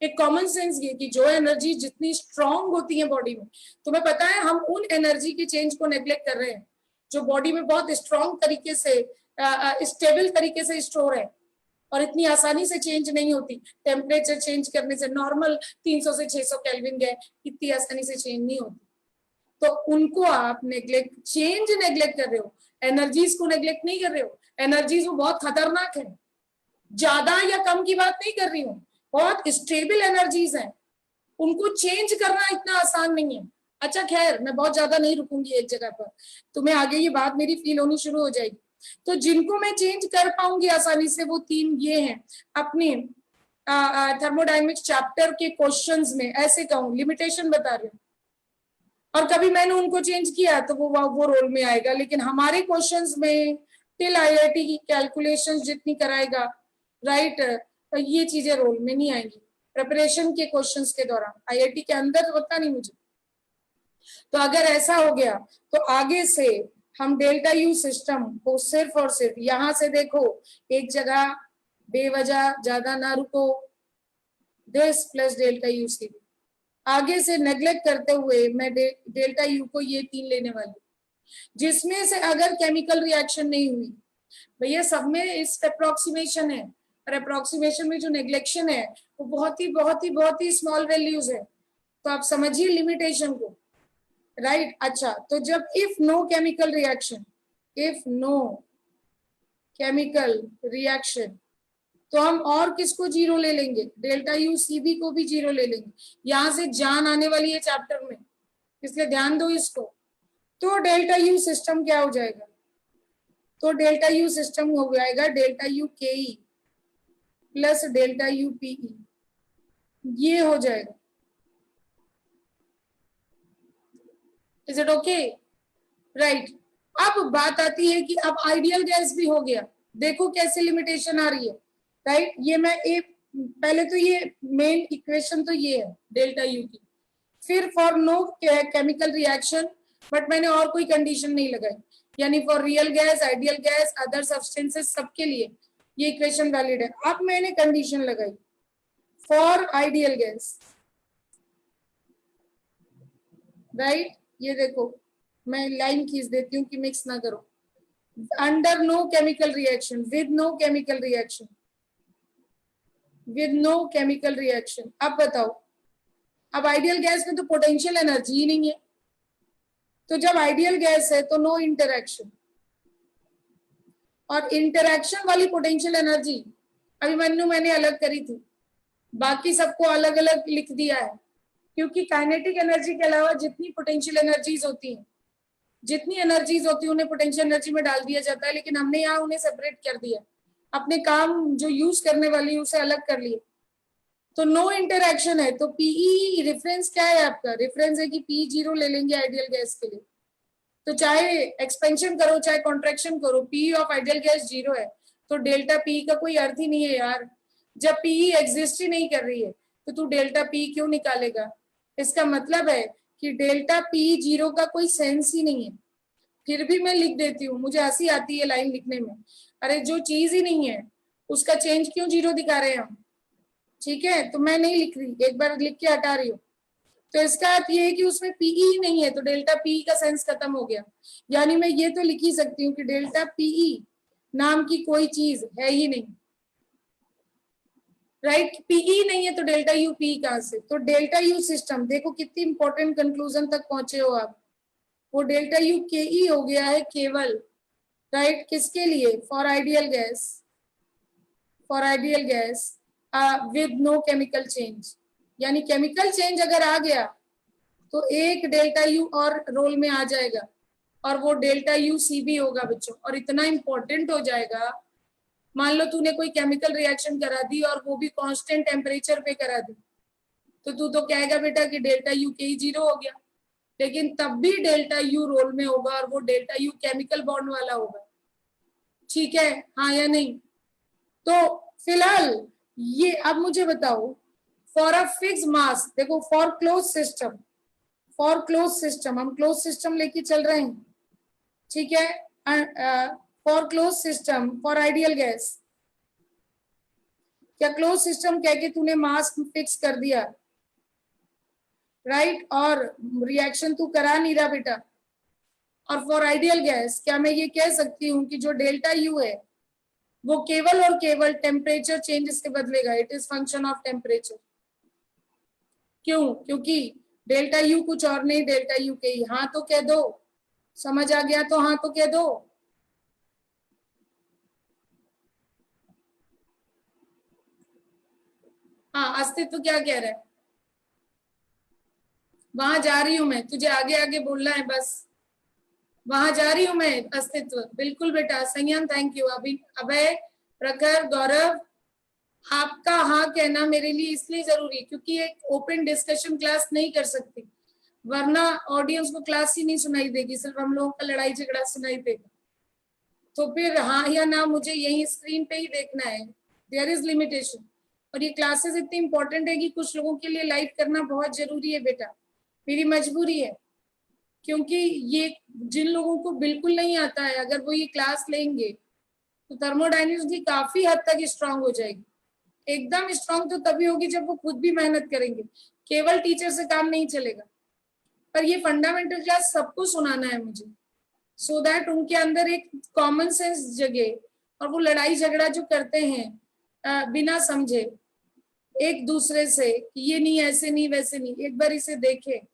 एक कॉमन सेंस ये कि जो एनर्जी जितनी स्ट्रांग होती है बॉडी में, तुम्हें पता है हम उन एनर्जी के चेंज को नेग्लेक्ट कर रहे हैं जो बॉडी में बहुत स्ट्रांग तरीके से, स्टेबल तरीके से स्टोर है और इतनी आसानी से चेंज नहीं होती। टेम्परेचर चेंज करने से, नॉर्मल 300 से 600 केल्विन गए, इतनी आसानी से चेंज नहीं होती। तो उनको आप नेग्लेक्ट कर रहे हो, एनर्जीज को नेग्लेक्ट नहीं कर रहे हो। एनर्जीज वो बहुत खतरनाक है, ज्यादा या कम की बात नहीं कर रही हूँ, बहुत स्टेबल एनर्जीज हैं, उनको चेंज करना इतना आसान नहीं है। अच्छा खैर, मैं बहुत ज्यादा नहीं रुकूंगी एक जगह पर, तुम्हें आगे ये बात मेरी फील होनी शुरू हो जाएगी। तो जिनको मैं चेंज कर पाऊंगी आसानी से वो तीन ये हैं। अपने थर्मोडायनेमिक्स चैप्टर के क्वेश्चंस में ऐसे कहूँ, लिमिटेशन बता रही हूँ, और कभी मैंने उनको चेंज किया तो वो रोल में आएगा। लेकिन हमारे क्वेश्चंस में टिल आईआईटी की कैलकुलेशंस जितनी कराएगा, राइट, ये चीजें रोल में नहीं आएंगी प्रिपरेशन के क्वेश्चंस के दौरान। आईआईटी के अंदर तो पता नहीं मुझे। तो अगर ऐसा हो गया तो आगे से हम डेल्टा यू सिस्टम को सिर्फ और सिर्फ यहां से देखो, एक जगह बेवजह ज्यादा ना रुको, this plus delta you see, आगे से नेग्लेक्ट करते हुए मैं डेल्टा यू को ये तीन लेने वाली, जिसमें से अगर केमिकल रिएक्शन नहीं हुई, भैया सब में इस अप्रोक्सीमेशन है, और अप्रोक्सीमेशन में जो नेग्लेक्शन है वो बहुत ही स्मॉल वैल्यूज है। तो आप समझिए लिमिटेशन को, राइट। अच्छा, तो जब इफ नो केमिकल रिएक्शन, तो हम और किसको जीरो ले लेंगे, डेल्टा यू सीबी को भी जीरो ले लेंगे। यहां से जान आने वाली है चैप्टर में, इसलिए ध्यान दो इसको। तो डेल्टा यू सिस्टम क्या हो जाएगा, तो डेल्टा यू सिस्टम हो जाएगा delta U K E plus delta U P E, ये हो जाएगा। Is it okay, right. अब बात आती है कि अब आइडियल गैस भी हो गया, देखो कैसे लिमिटेशन आ रही है, राइट। ये मैं एक, पहले तो ये मेन इक्वेशन तो ये है डेल्टा यू की, फिर for no chemical reaction, but मैंने और कोई कंडीशन नहीं लगाई, यानी for real gas, ideal gas, other substances, सबके लिए ये इक्वेशन वैलिड है। अब मैंने कंडीशन लगाई फॉर आइडियल गैस, राइट। ये देखो मैं लाइन खींच देती हूँ कि मिक्स ना करो, under no chemical reaction, with no chemical reaction, with no chemical reaction. अब बताओ, अब आइडियल गैस में तो पोटेंशियल एनर्जी ही नहीं है, तो जब आइडियल गैस है तो नो इंटरैक्शन, और इंटरैक्शन वाली पोटेंशियल एनर्जी अभिमन्यु मैंने अलग करी थी, बाकी सबको अलग अलग लिख दिया है, क्योंकि काइनेटिक एनर्जी के अलावा जितनी पोटेंशियल एनर्जीज होती हैं, जितनी एनर्जीज होती है उन्हें पोटेंशियल एनर्जी में डाल दिया जाता है, लेकिन हमने यहाँ उन्हें सेपरेट कर दिया, अपने काम जो यूज करने वाली उसे अलग कर लिया। तो नो इंटरैक्शन है, तो पीई रेफरेंस क्या है आपका, रेफरेंस है कि पी जीरो ले लेंगे आइडियल गैस के लिए। तो चाहे एक्सपेंशन करो चाहे कॉन्ट्रेक्शन करो, P of ideal gas zero है, तो डेल्टा पी का कोई अर्थ ही नहीं है यार। जब पीई एग्जिस्ट ही नहीं कर रही है तो तू डेल्टा पी क्यों निकालेगा, इसका मतलब है कि डेल्टा पी जीरो का कोई सेंस ही नहीं है। फिर भी मैं लिख देती हूँ, मुझे हंसी आती है लाइन लिखने में, अरे जो चीज ही नहीं है उसका चेंज क्यों जीरो दिखा रहे हैं हम, ठीक है। तो मैं नहीं लिख रही, एक बार लिख के हटा रही हूँ। तो इसका अर्थ ये है कि उसमें पीई ही नहीं है, तो डेल्टा पीई का सेंस खत्म हो गया। यानी मैं ये तो लिख ही सकती हूँ कि डेल्टा पीई नाम की कोई चीज है ही नहीं, राइट। पीई नहीं है तो डेल्टा यू पी कहां से, तो डेल्टा यू सिस्टम देखो कितनी इंपॉर्टेंट कंक्लूजन तक पहुंचे हो आप, वो डेल्टा यू के ई हो गया है केवल, राइट। किसके लिए, for ideal gas, for ideal gas with no chemical change, यानी केमिकल चेंज अगर आ गया तो एक डेल्टा यू और रोल में आ जाएगा, और वो डेल्टा यू सी भी होगा बच्चों, और इतना इंपॉर्टेंट हो जाएगा। मान लो तूने कोई केमिकल रिएक्शन करा दी और वो भी कांस्टेंट टेम्परेचर पे करा दी, तो तू तो कहेगा बेटा कि डेल्टा यू के जीरो हो गया, लेकिन तब भी डेल्टा यू रोल में होगा और वो डेल्टा यू केमिकल बॉन्ड वाला होगा। ठीक है, हाँ या नहीं? तो फिलहाल ये अब मुझे बताओ, फॉर अ फिक्स मास, देखो for close system, for close system, हम क्लोज सिस्टम लेके चल रहे हैं, ठीक है। For close system, for ideal gas, क्या क्लोज सिस्टम कह के तूने मास फिक्स कर दिया, राइट? और रिएक्शन तू करा नहीं रहा बेटा। और फॉर आइडियल गैस क्या मैं ये कह सकती हूँ कि जो डेल्टा यू है वो केवल और केवल टेम्परेचर चेंज से बदलेगा, it is function of temperature. क्यों? क्योंकि डेल्टा यू कुछ और नहीं, डेल्टा यू के ही। हाँ तो कह दो, समझ आ गया तो हाँ तो कह दो। हाँ, अस्तित्व क्या कह रहा है? वहां जा रही हूं मैं, तुझे आगे आगे बोलना है बस, वहां जा रही हूं मैं। अस्तित्व, बिल्कुल बेटा। संयम, थैंक यू। अभी अभय, प्रखर, गौरव, आपका हाँ कहना मेरे लिए इसलिए जरूरी है क्योंकि एक ओपन डिस्कशन क्लास नहीं कर सकती, वरना ऑडियंस को क्लास ही नहीं सुनाई देगी, सिर्फ हम लोगों का लड़ाई झगड़ा सुनाई देगा। तो फिर हाँ या ना मुझे यही स्क्रीन पे ही देखना है, देयर इज लिमिटेशन। और ये क्लासेस इतनी इंपॉर्टेंट है कि कुछ लोगों के लिए लाइव करना बहुत जरूरी है बेटा, मेरी मजबूरी है। क्योंकि ये जिन लोगों को बिल्कुल नहीं आता है, अगर वो ये क्लास लेंगे तो थर्मोडायनेमिक्स की काफी हद तक स्ट्रांग हो जाएगी। एकदम स्ट्रांग तो तभी होगी जब वो खुद भी मेहनत करेंगे, केवल टीचर से काम नहीं चलेगा। पर ये फंडामेंटल क्लास सबको सुनाना है मुझे, सो दैट उनके अंदर एक कॉमन सेंस जगे और वो लड़ाई झगड़ा जो करते हैं बिना समझे एक दूसरे से, ये नहीं, ऐसे नहीं, वैसे नहीं, एक बार इसे देखें।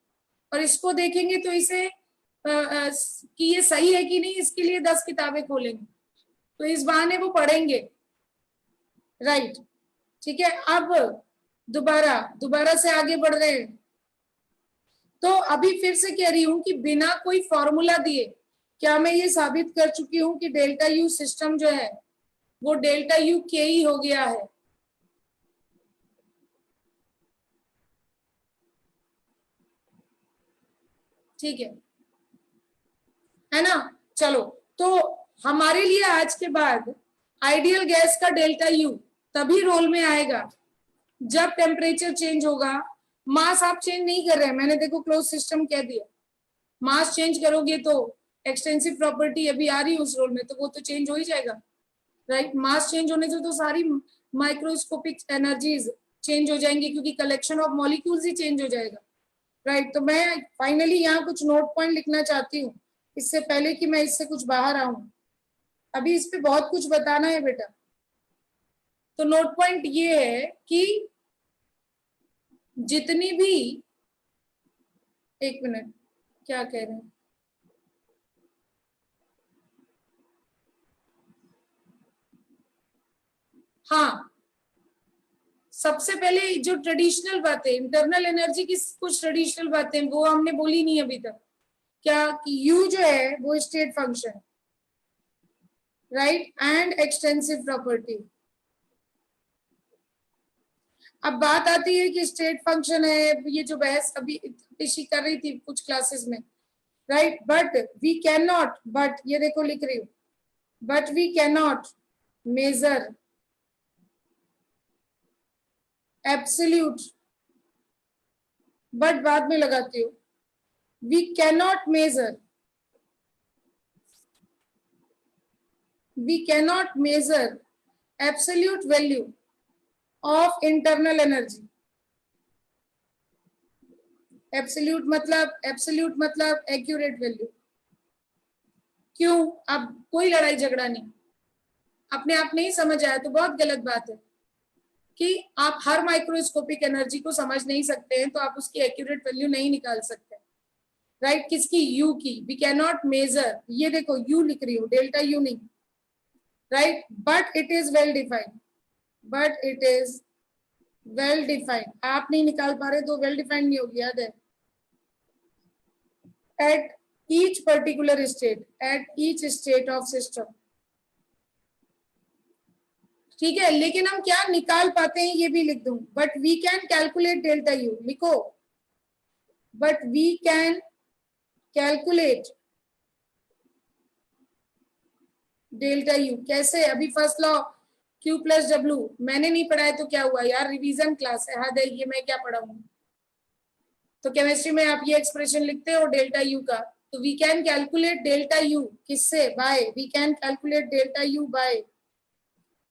और इसको देखेंगे तो इसे कि ये सही है कि नहीं, इसके लिए 10 किताबें खोलेंगे, तो इस बहाने वो पढ़ेंगे, राइट? ठीक है, अब दोबारा दोबारा से आगे बढ़ रहे हैं। तो अभी फिर से कह रही हूं कि बिना कोई फॉर्मूला दिए क्या मैं ये साबित कर चुकी हूं कि डेल्टा यू सिस्टम जो है वो डेल्टा यू के ही हो गया है। ठीक है ना? चलो, तो हमारे लिए आज के बाद आइडियल गैस का डेल्टा यू तभी रोल में आएगा जब टेम्परेचर चेंज होगा। मास आप चेंज नहीं कर रहे हैं, मैंने देखो क्लोज सिस्टम कह दिया। मास चेंज करोगे तो एक्सटेंसिव प्रॉपर्टी अभी आ रही है उस रोल में, तो वो तो चेंज हो ही जाएगा, राइट? मास चेंज होने से तो सारी माइक्रोस्कोपिक एनर्जीज चेंज हो जाएंगी क्योंकि collection of molecules he change हो जाएगा, राइट? तो मैं फाइनली यहाँ कुछ नोट पॉइंट लिखना चाहती हूँ इससे पहले कि मैं इससे कुछ बाहर आऊं। अभी इस पे बहुत कुछ बताना है बेटा। तो नोट पॉइंट ये है कि जितनी भी, एक मिनट, क्या कह रहे हैं? हाँ, सबसे पहले जो ट्रेडिशनल बातें, इंटरनल एनर्जी की कुछ ट्रेडिशनल बातें वो हमने बोली नहीं अभी तक। क्या कि यू जो है वो state function, right, and extensive property. अब बात आती है कि स्टेट फंक्शन है, ये जो बहस अभी ऋषि कर रही थी कुछ क्लासेस में, right? But we can not, but ये देखो लिख रही हूँ, but we can not measure absolute, but बाद में लगाती हूँ, we can not measure, we cannot measure absolute value of internal energy। Absolute मतलब एक्यूरेट वैल्यू। क्यों? अब कोई लड़ाई झगड़ा नहीं, अपने आप नहीं समझ आया तो बहुत गलत बात है कि आप हर माइक्रोस्कोपिक एनर्जी को समझ नहीं सकते हैं तो आप उसकी एक्यूरेट वैल्यू नहीं निकाल सकते, राइट? किसकी? यू की। वी कैन नॉट मेजर, ये देखो यू लिख रही हूँ, डेल्टा यू नहीं, right? But it is well defined, but it is well defined. आप नहीं निकाल पा रहे तो वेल डिफाइंड नहीं होगी, याद है? At each particular state, at each state of system. ठीक है, लेकिन हम क्या निकाल पाते हैं ये भी लिख दूं, but we can calculate delta U, लिखो, but we can calculate delta U. कैसे? अभी first law Q plus W मैंने नहीं पढ़ा है तो क्या हुआ यार, रिवीजन क्लास है, हद है, ये मैं क्या पढ़ाऊंगी। तो केमिस्ट्री में आप ये एक्सप्रेशन लिखते हो डेल्टा यू का, तो we can calculate delta U किससे? By, we can calculate delta U by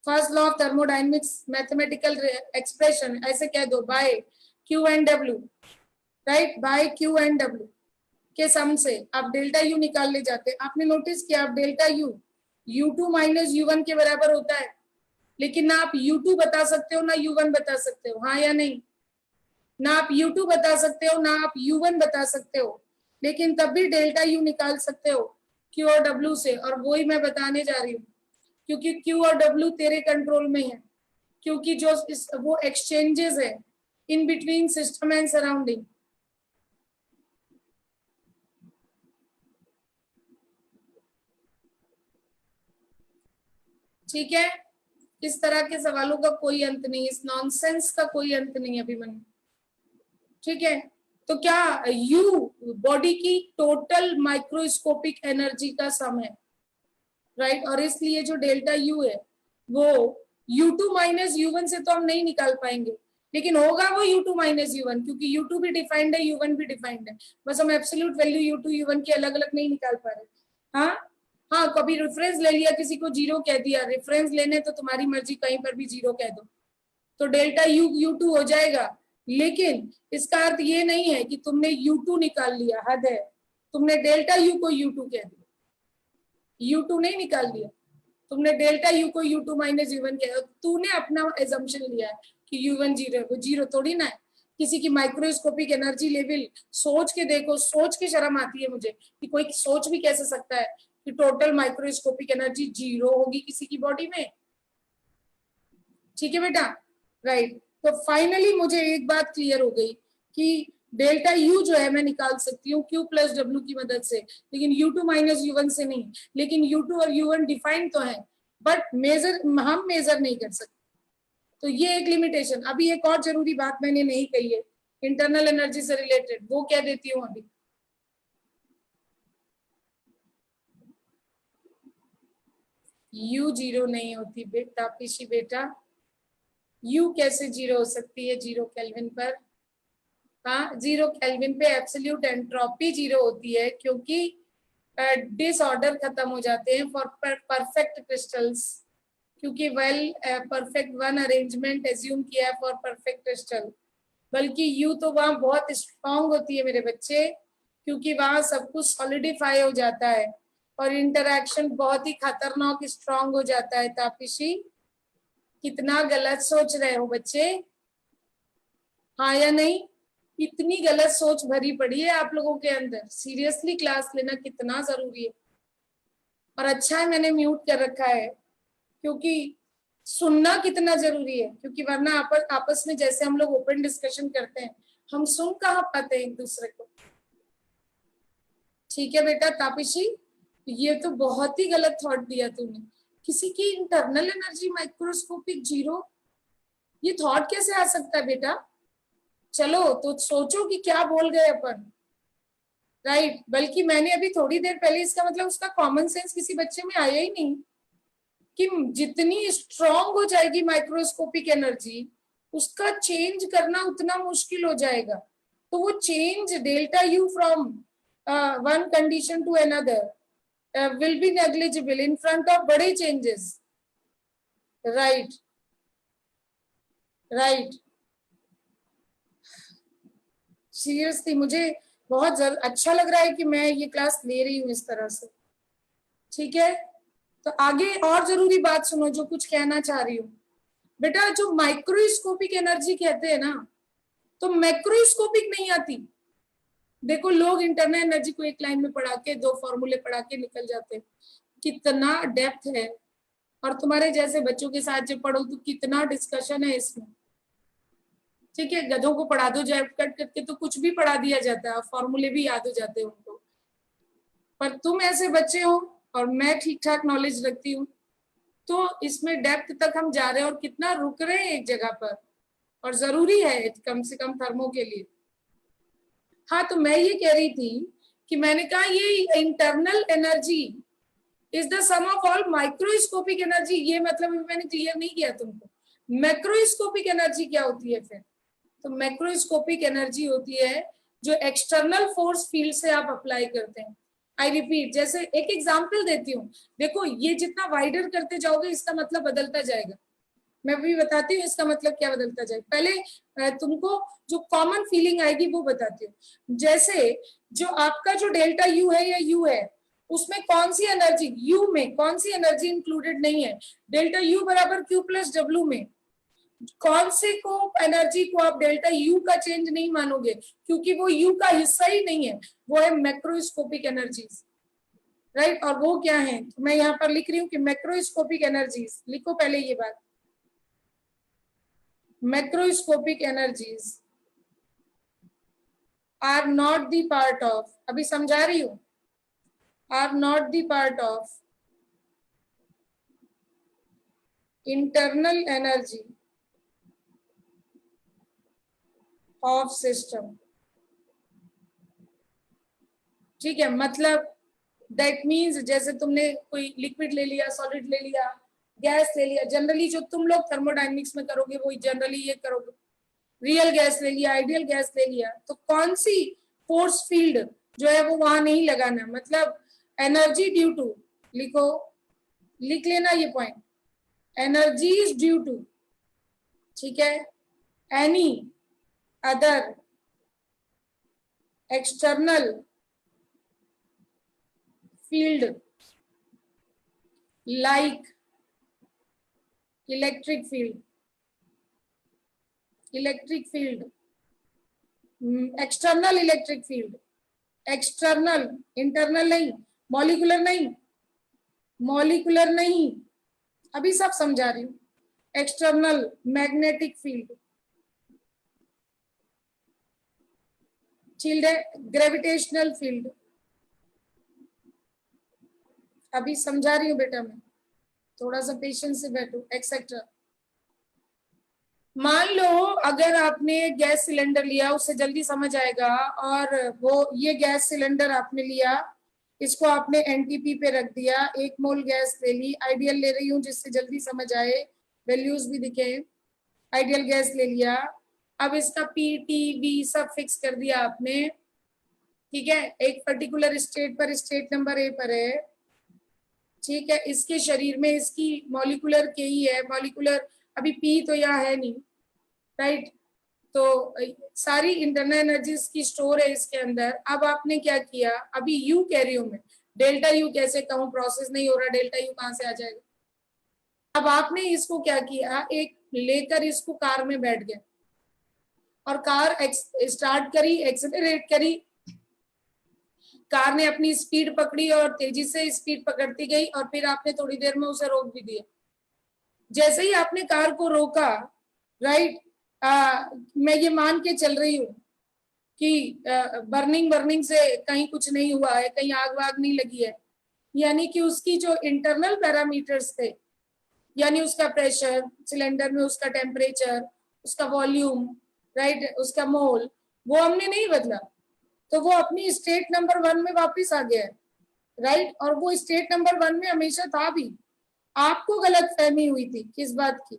first law of thermodynamics mathematical expression, ऐसे कह दो, by Q and W, right, by Q and W के सम से आप डेल्टा यू निकाल ले जाते हैं। आपने नोटिस किया, आप delta U U2 minus U1 के बराबर होता है, लेकिन ना आप U2 बता सकते हो ना U1 बता सकते हो, हाँ या नहीं? ना आप U2 बता सकते हो ना आप U1 बता सकते हो, लेकिन तब भी डेल्टा यू निकाल सकते हो Q और W से। और वही मैं बताने जा रही हूँ, क्योंकि Q और W तेरे कंट्रोल में है, क्योंकि जो वो एक्सचेंजेस है in between system and surrounding. ठीक है, इस तरह के सवालों का कोई अंत नहीं, इस नॉनसेंस का कोई अंत नहीं अभिमन्यु। ठीक है, तो क्या यू बॉडी की टोटल माइक्रोस्कोपिक एनर्जी का सम है, राइट। और इसलिए जो डेल्टा यू है वो U2 माइनस U1 से तो हम नहीं निकाल पाएंगे, लेकिन होगा वो U2 माइनस U1, क्योंकि U2 भी डिफाइंड है U1 भी डिफाइंड है, बस हम एब्सोल्यूट वैल्यू U2 U1 की अलग अलग नहीं निकाल पा रहे। हाँ हाँ, कभी रेफरेंस ले लिया, किसी को जीरो कह दिया, रेफरेंस लेने तो तुम्हारी मर्जी, कहीं पर भी जीरो कह दो तो डेल्टा यू U2 हो जाएगा। लेकिन इसका अर्थ ये नहीं है कि तुमने U2 निकाल लिया, हद है, तुमने डेल्टा यू को U2 कह दिया, U2 नहीं निकाल लिया, तुमने डेल्टा यू को U2 माइनस U1 किया, तूने अपना एजम्पशन लिया है कि U1 जीरो है, वो जीरो थोड़ी ना है। किसी की माइक्रोस्कोपिक एनर्जी लेवल सोच के देखो, सोच के शर्म आती है मुझे कि कोई सोच भी कैसे सकता है कि टोटल माइक्रोस्कोपिक एनर्जी जीरो होगी किसी की बॉडी में। ठीक है बेटा, राइट। तो फाइनली मुझे एक बात क्लियर हो गई कि डेल्टा यू जो है मैं निकाल सकती हूँ Q प्लस डब्ल्यू की मदद से, लेकिन U2 माइनस U1 से नहीं। लेकिन U2 और U1 डिफाइंड तो है, बट मेजर हम मेजर नहीं कर सकते, तो ये एक लिमिटेशन। अभी एक और जरूरी बात मैंने नहीं कही है इंटरनल एनर्जी से रिलेटेड, वो कह देती हूँ अभी। U जीरो नहीं होती बेटा, पिशी बेटा, U कैसे जीरो हो सकती है जीरो केल्विन पर? हाँ, जीरो केल्विन पे एब्सोल्यूट एंट्रोपी जीरो होती है, क्योंकि डिसऑर्डर खत्म हो जाते हैं फॉर परफेक्ट क्रिस्टल्स, क्योंकि well perfect one arrangement assume किया है फॉर परफेक्ट क्रिस्टल। बल्कि यू तो वहां बहुत स्ट्रांग होती है मेरे बच्चे, क्योंकि वहां सब कुछ सॉलिडिफाई हो जाता है और इंटरैक्शन बहुत ही खतरनाक स्ट्रांग हो जाता है। तापिशी, कितना गलत सोच रहे हो बच्चे, हाँ या नहीं? इतनी गलत सोच भरी पड़ी है आप लोगों के अंदर, सीरियसली क्लास लेना कितना जरूरी है। और अच्छा है मैंने म्यूट कर रखा है, क्योंकि सुनना कितना जरूरी है, क्योंकि वरना आपस में जैसे हम लोग ओपन डिस्कशन करते हैं, हम सुन कहाँ पाते हैं एक दूसरे को। ठीक है बेटा तापिशी, ये तो बहुत ही गलत थॉट दिया तूने, किसी की इंटरनल एनर्जी माइक्रोस्कोपिक जीरो, ये थॉट कैसे आ सकता है बेटा? चलो तो सोचो कि क्या बोल गए अपन, राइट। बल्कि मैंने अभी थोड़ी देर पहले, इसका मतलब उसका कॉमन सेंस किसी बच्चे में आया ही नहीं कि जितनी स्ट्रांग हो जाएगी माइक्रोस्कोपिक एनर्जी, उसका चेंज करना उतना मुश्किल हो जाएगा। तो वो change delta U from one condition to another will be negligible in front of बड़े चेंजेस, राइट राइट। सीरियसली मुझे बहुत अच्छा लग रहा है कि मैं ये क्लास ले रही हूँ इस तरह से। ठीक है, तो आगे और जरूरी बात सुनो जो कुछ कहना चाह रही हूँ बेटा। जो माइक्रोस्कोपिक एनर्जी कहते हैं ना, तो मैक्रोस्कोपिक नहीं आती। देखो लोग इंटरनल एनर्जी को एक लाइन में पढ़ा के दो फॉर्मूले पढ़ा के निकल जाते हैं, कितना डेप्थ है। और तुम्हारे जैसे बच्चों के साथ जब पढ़ो तो कितना डिस्कशन है इसमें। ठीक है, गधों को पढ़ा दो जैब कट करके तो कुछ भी पढ़ा दिया जाता है, फॉर्मूले भी याद हो जाते हैं उनको। पर तुम ऐसे बच्चे हो और मैं ठीक ठाक नॉलेज रखती हूँ, तो इसमें डेप्थ तक हम जा रहे हैं और कितना रुक रहे हैं एक जगह पर, और जरूरी है कम से कम थर्मो के लिए। हाँ, तो मैं ये कह रही थी कि मैंने कहा ये internal energy is the sum of all microscopic energy. ये मतलब मैंने क्लियर नहीं किया तुमको। मैक्रोस्कोपिक एनर्जी क्या होती है फिर? तो मैक्रोस्कोपिक एनर्जी होती है जो एक्सटर्नल फोर्स फील्ड से आप अप्लाई करते हैं। आई रिपीट, जैसे एक एग्जांपल देती हूँ, देखो ये जितना वाइडर करते जाओगे इसका मतलब बदलता जाएगा। मैं भी बताती हूँ इसका मतलब क्या बदलता जाए। पहले तुमको जो कॉमन फीलिंग आएगी वो बताती हूँ। जैसे जो आपका जो डेल्टा यू है या यू है, उसमें कौन सी एनर्जी, यू में कौन सी एनर्जी इंक्लूडेड नहीं है? डेल्टा यू बराबर क्यू प्लस डब्ल्यू में कौन से को एनर्जी को आप डेल्टा यू का चेंज नहीं मानोगे, क्योंकि वो यू का हिस्सा ही नहीं है, वो है मैक्रोस्कोपिक एनर्जीज, राइट। और वो क्या है, तो मैं यहाँ पर लिख रही हूँ कि मैक्रोस्कोपिक एनर्जीज, लिखो पहले ये बात, macroscopic energies are not the part of, अभी समझा रही हूँ, are not the part of internal energy of system. ठीक है, मतलब दैट मीन्स जैसे तुमने कोई लिक्विड ले लिया, सॉलिड ले लिया, गैस ले लिया, जनरली जो तुम लोग थर्मोडायनेमिक्स में करोगे वो जनरली ये करोगे, रियल गैस ले लिया, आइडियल गैस ले लिया, तो कौन सी फोर्स फील्ड जो है वो वहां नहीं लगाना, मतलब एनर्जी ड्यू टू, लिखो, लिख लेना ये point, energy is due to, ठीक है, any other external field like electric field, external electric field, external, internal नहीं, मॉलिक्यूलर नहीं, अभी सब समझा रही हूँ, एक्सटर्नल मैग्नेटिक फील्ड, ठीक है, ग्रेविटेशनल फील्ड, अभी समझा रही हूँ बेटा, मैं थोड़ा सा पेशेंस से बैठो, एक्सेट्रा। मान लो अगर आपने गैस सिलेंडर लिया, उससे जल्दी समझ आएगा, और वो ये गैस सिलेंडर आपने लिया, इसको आपने एनटीपी पे रख दिया, 1 मोल गैस ले ली, आइडियल ले रही हूँ जिससे जल्दी समझ आए, वैल्यूज भी दिखे, आइडियल गैस ले लिया, अब इसका पी टी वी सब फिक्स कर दिया आपने, ठीक है, एक पर्टिकुलर स्टेट पर, स्टेट नंबर ए पर है, ठीक है, इसके शरीर में इसकी मॉलिक्यूलर के ही है, मॉलिक्यूलर अभी पी तो यहाँ है नहीं, राइट, तो सारी इंटरनल एनर्जीज की स्टोर है इसके अंदर। अब आपने क्या किया, अभी यू कह रही हूं मैं, डेल्टा यू कैसे कहूं, प्रोसेस नहीं हो रहा, डेल्टा यू कहां से आ जाएगा। अब आपने इसको क्या किया, एक लेकर इसको कार में बैठ गया और कार स्टार्ट करी, एक्सेलरेट करी, कार ने अपनी स्पीड पकड़ी और तेजी से स्पीड पकड़ती गई, और फिर आपने थोड़ी देर में उसे रोक भी दिया। जैसे ही आपने कार को रोका, राइट, मैं ये मान के चल रही हूँ कि बर्निंग से कहीं कुछ नहीं हुआ है, कहीं आग वाग नहीं लगी है, यानी कि उसकी जो इंटरनल पैरामीटर्स थे, यानी उसका प्रेशर सिलेंडर में, उसका टेम्परेचर, उसका वॉल्यूम, राइट, उसका मोल, वो हमने नहीं बदला, तो वो अपनी स्टेट नंबर 1 में वापस आ गया है, राइट, और वो स्टेट नंबर 1 में हमेशा था भी। आपको गलत फहमी हुई थी किस बात की,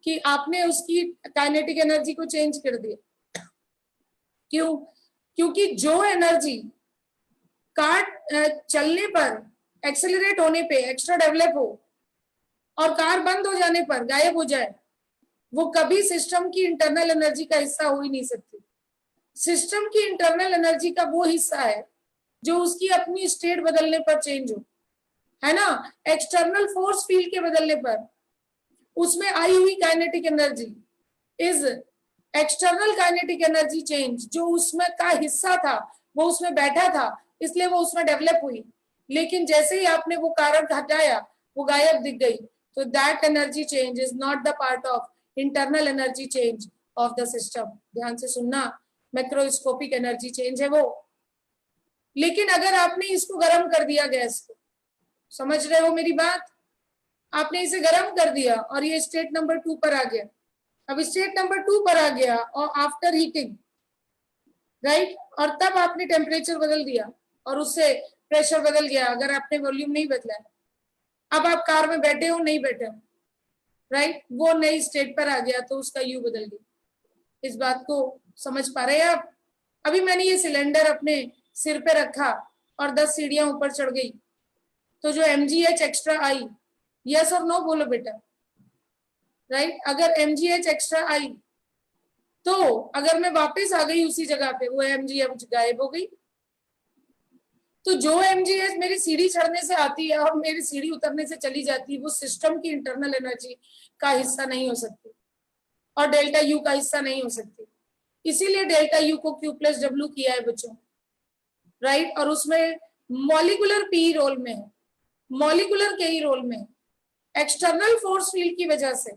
कि आपने उसकी काइनेटिक एनर्जी को चेंज कर दिया। क्यों? क्योंकि जो एनर्जी कार चलने पर, एक्सेलरेट होने पे एक्स्ट्रा डेवलप हो और कार बंद हो जाने पर गायब हो जाए, वो कभी सिस्टम की इंटरनल एनर्जी का हिस्सा हो ही नहीं सकती। सिस्टम की इंटरनल एनर्जी का वो हिस्सा है जो उसकी अपनी स्टेट बदलने पर चेंज हो, है ना, एक्सटर्नल फोर्स फील्ड के बदलने पर उसमें आई हुई kinetic energy is external kinetic energy change, जो उसमें का हिस्सा था, वो उसमें बैठा था, इसलिए वो उसमें डेवलप हुई, लेकिन जैसे ही आपने वो कारक हटाया वो गायब दिख गई, तो that energy change is not the part of internal energy change of the system. ध्यान से सुनना, मैक्रोस्कोपिक एनर्जी चेंज है वो। लेकिन अगर आपने इसको गर्म कर दिया, गैस को, समझ रहे हो मेरी बात, आपने इसे गर्म कर दिया और ये स्टेट नंबर 2 पर आ गया। अब स्टेट नंबर 2 पर आ गया और आफ्टर हीटिंग राइट, और तब आपने टेम्परेचर बदल दिया और उससे प्रेशर बदल गया, अगर आपने वॉल्यूम नहीं बदला। अब आप कार में बैठे हो, नहीं बैठे हो, राइट, वो नई स्टेट पर आ गया तो उसका यू बदल गया। इस बात को समझ पा रहे हैं आप? अभी मैंने ये सिलेंडर अपने सिर पे रखा और 10 सीढ़ियां ऊपर चढ़ गई, तो जो mgh एक्स्ट्रा आई, यस और नो बोलो बेटा, राइट। अगर mgh एक्स्ट्रा आई तो अगर मैं वापस आ गई उसी जगह पे, वो mgh गायब हो गई। तो जो mgh मेरी सीढ़ी चढ़ने से आती है और मेरी सीढ़ी उतरने से चली जाती है, वो सिस्टम की इंटरनल एनर्जी का हिस्सा नहीं हो सकती और डेल्टा यू का हिस्सा नहीं हो सकती। इसीलिए डेल्टा यू को Q प्लस डब्ल्यू किया है बच्चों, राइट। और उसमें मॉलिकुलर पी रोल में है, मॉलिकुलर के रोल में है। एक्सटर्नल फोर्स फील्ड की वजह से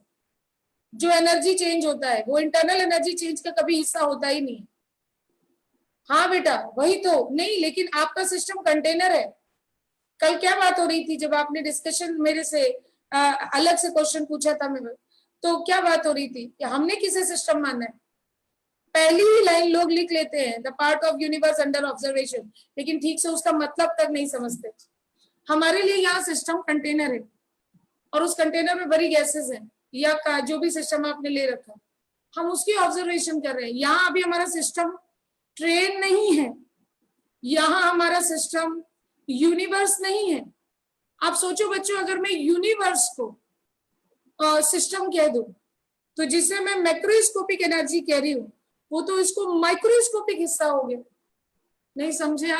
जो एनर्जी चेंज होता है वो इंटरनल एनर्जी चेंज का कभी हिस्सा होता ही नहीं। हाँ बेटा वही तो नहीं, लेकिन आपका सिस्टम कंटेनर है। कल क्या बात हो रही थी जब आपने डिस्कशन मेरे से अलग से क्वेश्चन पूछा था मेरे, तो क्या बात हो रही थी कि हमने किसे सिस्टम माना है? पहली ही लाइन लोग लिख लेते हैं, the part of universe under observation, लेकिन ठीक से उसका मतलब तक नहीं समझते। हमारे लिए यहाँ सिस्टम कंटेनर है और उस कंटेनर में बड़ी गैसेस हैं या जो भी सिस्टम आपने ले रखा, हम उसकी ऑब्जर्वेशन कर रहे हैं। यहाँ अभी हमारा सिस्टम ट्रेन नहीं है, यहाँ हमारा सिस्टम यूनिवर्स नहीं है। आप सोचो बच्चों, अगर मैं यूनिवर्स को सिस्टम कह दूं तो जिसे मैं मैक्रोस्कोपिक एनर्जी कह रही हूँ वो तो इसको माइक्रोस्कोपिक हिस्सा हो गया। नहीं समझे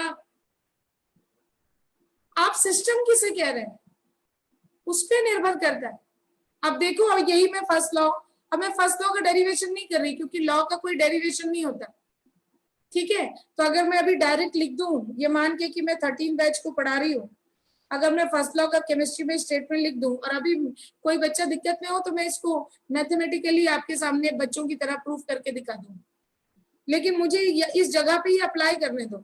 आप सिस्टम किसे कह रहे हैं उस पर निर्भर करता है। अब देखो, अब यही मैं फर्स्ट लॉ, अब मैं फर्स्ट लॉ का डेरिवेशन नहीं कर रही क्योंकि लॉ का कोई डेरिवेशन नहीं होता, ठीक है। तो अगर मैं अभी डायरेक्ट लिख दूं, ये मान के कि मैं 13 बैच को पढ़ा रही हूँ, अगर मैं फर्स्ट लॉ का केमिस्ट्री में स्टेटमेंट लिख दूं और अभी कोई बच्चा दिक्कत में हो तो मैं इसको मैथमेटिकली आपके सामने बच्चों की तरह प्रूफ करके दिखा दूं, लेकिन मुझे इस जगह पे ही अप्लाई करने दो।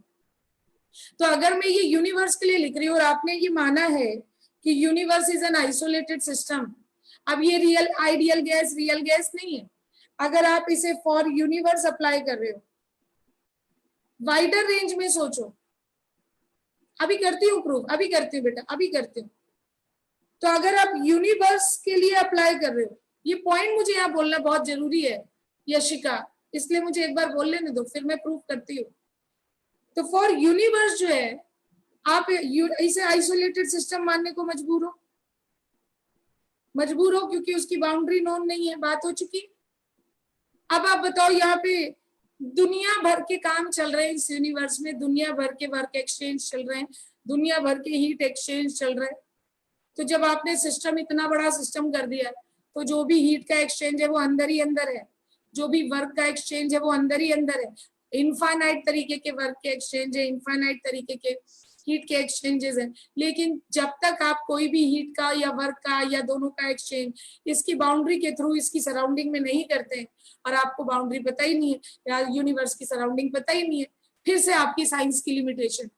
तो अगर मैं ये यूनिवर्स के लिए लिख रही हूँ और आपने ये माना है कि universe is an isolated system, अब ये real ideal gas real gas नहीं है। अगर आप इसे फॉर यूनिवर्स अप्लाई कर रहे हो, वाइडर रेंज में सोचो, अभी करती हूँ प्रूफ, अभी करती हूँ बेटा, अभी करती हूँ। तो अगर आप यूनिवर्स के लिए अप्लाई कर रहे हो, ये पॉइंट मुझे यहाँ बोलना बहुत जरूरी है यशिका, इसलिए मुझे एक बार बोल लेने दो फिर मैं प्रूफ करती हूँ। तो फॉर यूनिवर्स जो है, आप इसे आइसोलेटेड सिस्टम मानने को मजबूर हो क्योंकि उसकी बाउंड्री नोन नहीं है, बात हो चुकी। अब आप बताओ, यहाँ पे दुनिया भर के काम चल रहे हैं इस यूनिवर्स में, दुनिया भर के वर्क एक्सचेंज चल रहे हैं, दुनिया भर के हीट एक्सचेंज चल रहे हैं। तो जब आपने सिस्टम इतना बड़ा सिस्टम कर दिया तो जो भी हीट का एक्सचेंज है वो अंदर ही अंदर है, जो भी वर्क का एक्सचेंज है वो अंदर ही अंदर है। इनफाइनाइट तरीके के वर्क के एक्सचेंज है, इनफाइनाइट तरीके के हीट के एक्सचेंजेस हैं। लेकिन जब तक आप कोई भी हीट का या वर्क का या दोनों का एक्सचेंज इसकी बाउंड्री के थ्रू इसकी सराउंडिंग में नहीं करते हैं, और आपको बाउंड्री पता ही नहीं है या यूनिवर्स की सराउंडिंग पता ही नहीं है, फिर से आपकी साइंस की लिमिटेशन।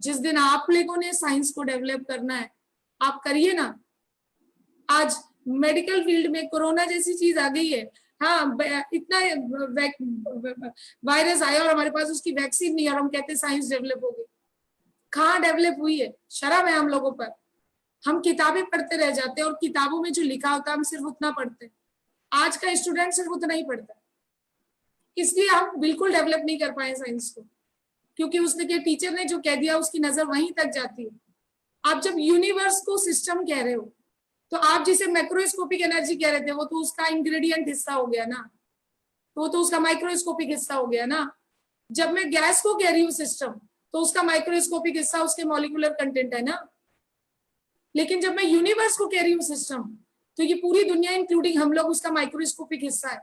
जिस दिन आप लोगों ने साइंस को डेवलप करना है आप करिए ना। आज मेडिकल फील्ड में कोरोना जैसी चीज आ गई है, हाँ इतना वायरस आया और हमारे पास उसकी वैक्सीन नहीं है और हम कहते हैं साइंस डेवलप हो गई। कहाँ डेवलप हुई है? शर्म है हम लोगों पर। हम किताबें पढ़ते रह जाते हैं और किताबों में जो लिखा होता है हम सिर्फ उतना पढ़ते हैं। आज का स्टूडेंट सिर्फ उतना ही पढ़ता है, इसलिए हम बिल्कुल डेवलप नहीं कर पाए साइंस को, क्योंकि उसने के टीचर ने जो कह दिया उसकी नजर वहीं तक जाती है। आप जब यूनिवर्स को सिस्टम कह रहे हो तो आप जिसे मैक्रोस्कोपिक एनर्जी कह रहे थे वो तो उसका इंग्रेडिएंट हिस्सा हो गया ना, वो तो उसका माइक्रोस्कोपिक हिस्सा हो गया ना। जब मैं गैस को कह रही हूँ सिस्टम तो उसका माइक्रोस्कोपिक हिस्सा उसके मॉलिक्यूलर कंटेंट है ना। लेकिन जब मैं यूनिवर्स को कह रही हूँ सिस्टम तो ये पूरी दुनिया इंक्लूडिंग हम लोग उसका माइक्रोस्कोपिक हिस्सा है,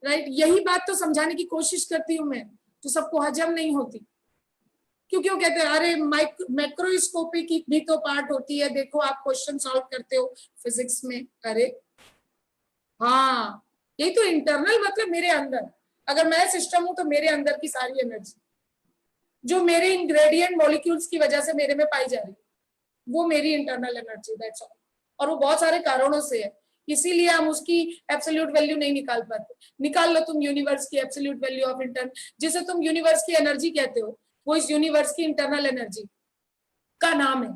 राइट। यही बात तो समझाने की कोशिश करती हूँ मैं, तो सबको हजम नहीं होती, क्योंकि वो कहते हैं अरे मैक्रोस्कोपी की भी तो पार्ट होती है, देखो आप क्वेश्चन सॉल्व करते हो फिजिक्स में। अरे हाँ, यही तो इंटरनल मतलब मेरे अंदर, अगर मैं सिस्टम हूं तो मेरे अंदर की सारी एनर्जी जो मेरे इंग्रेडिएंट मॉलिक्यूल्स की वजह से मेरे में पाई जा रही है वो मेरी इंटरनल एनर्जी, दैट्स ऑल। और वो बहुत सारे कारणों से है, इसीलिए हम उसकी एब्सोल्यूट वैल्यू नहीं निकाल पाते। निकाल लो तुम यूनिवर्स की एब्सोल्यूट वैल्यू ऑफ इंटरनल, जिसे तुम यूनिवर्स की एनर्जी कहते हो, वो इस यूनिवर्स की इंटरनल एनर्जी का नाम है।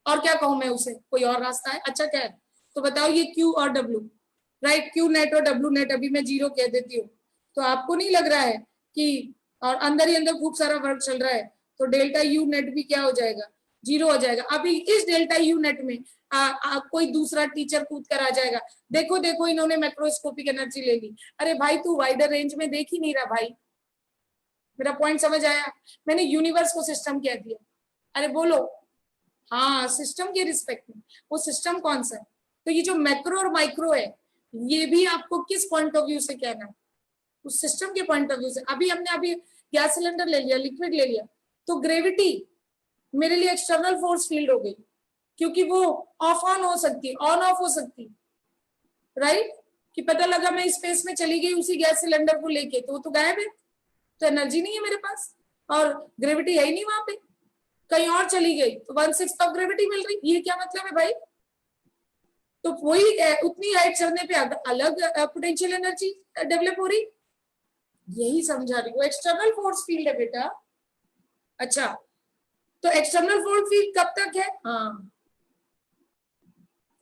और क्या कहूं मैं उसे, कोई और रास्ता है? अच्छा क्या है तो बताओ, ये क्यू और डब्ल्यू, राइट, क्यू नेट और डब्ल्यू नेट अभी मैं जीरो कह देती हूँ, तो आपको नहीं लग रहा है कि, और अंदर ही अंदर खूब सारा वर्क चल रहा है, तो डेल्टा यू नेट भी क्या हो जाएगा, जीरो हो जाएगा। अभी इस डेल्टा यू नेट में कोई दूसरा टीचर कूद कर आ जाएगा, देखो देखो इन्होंने मैक्रोस्कोपिक एनर्जी ले ली। अरे भाई तू वाइडर रेंज में देख ही नहीं रहा भाई, मेरा पॉइंट समझ आया? मैंने यूनिवर्स को सिस्टम कह दिया। अरे बोलो, हाँ सिस्टम के रिस्पेक्ट में, वो सिस्टम कौन सा है? तो ये जो मैक्रो और माइक्रो है, ये भी आपको किस पॉइंट ऑफ व्यू से कहना है, उस सिस्टम के पॉइंट ऑफ व्यू से। अभी हमने अभी गैस सिलेंडर ले लिया, लिक्विड ले लिया, तो ग्रेविटी मेरे लिए एक्सटर्नल फोर्स फील्ड हो गई, क्योंकि वो ऑफ ऑन हो सकती, ऑन ऑफ हो सकती, राइट, कि पता लगा मैं स्पेस में चली गई उसी गैस सिलेंडर को लेके, तो वो तो गायब है, तो एनर्जी नहीं है मेरे पास, और ग्रेविटी है ही नहीं वहां पे, कहीं और चली गई तो 1/6 ऑफ ग्रेविटी मिल रही। ये क्या मतलब है भाई? तो वही उतनी हाइट चढ़ने पे अलग पोटेंशियल एनर्जी डेवलप हो रही, यही समझा रही हूँ, एक्सटर्नल फोर्स फील्ड है बेटा। अच्छा, तो एक्सटर्नल फोर्स फील्ड कब तक है? हाँ,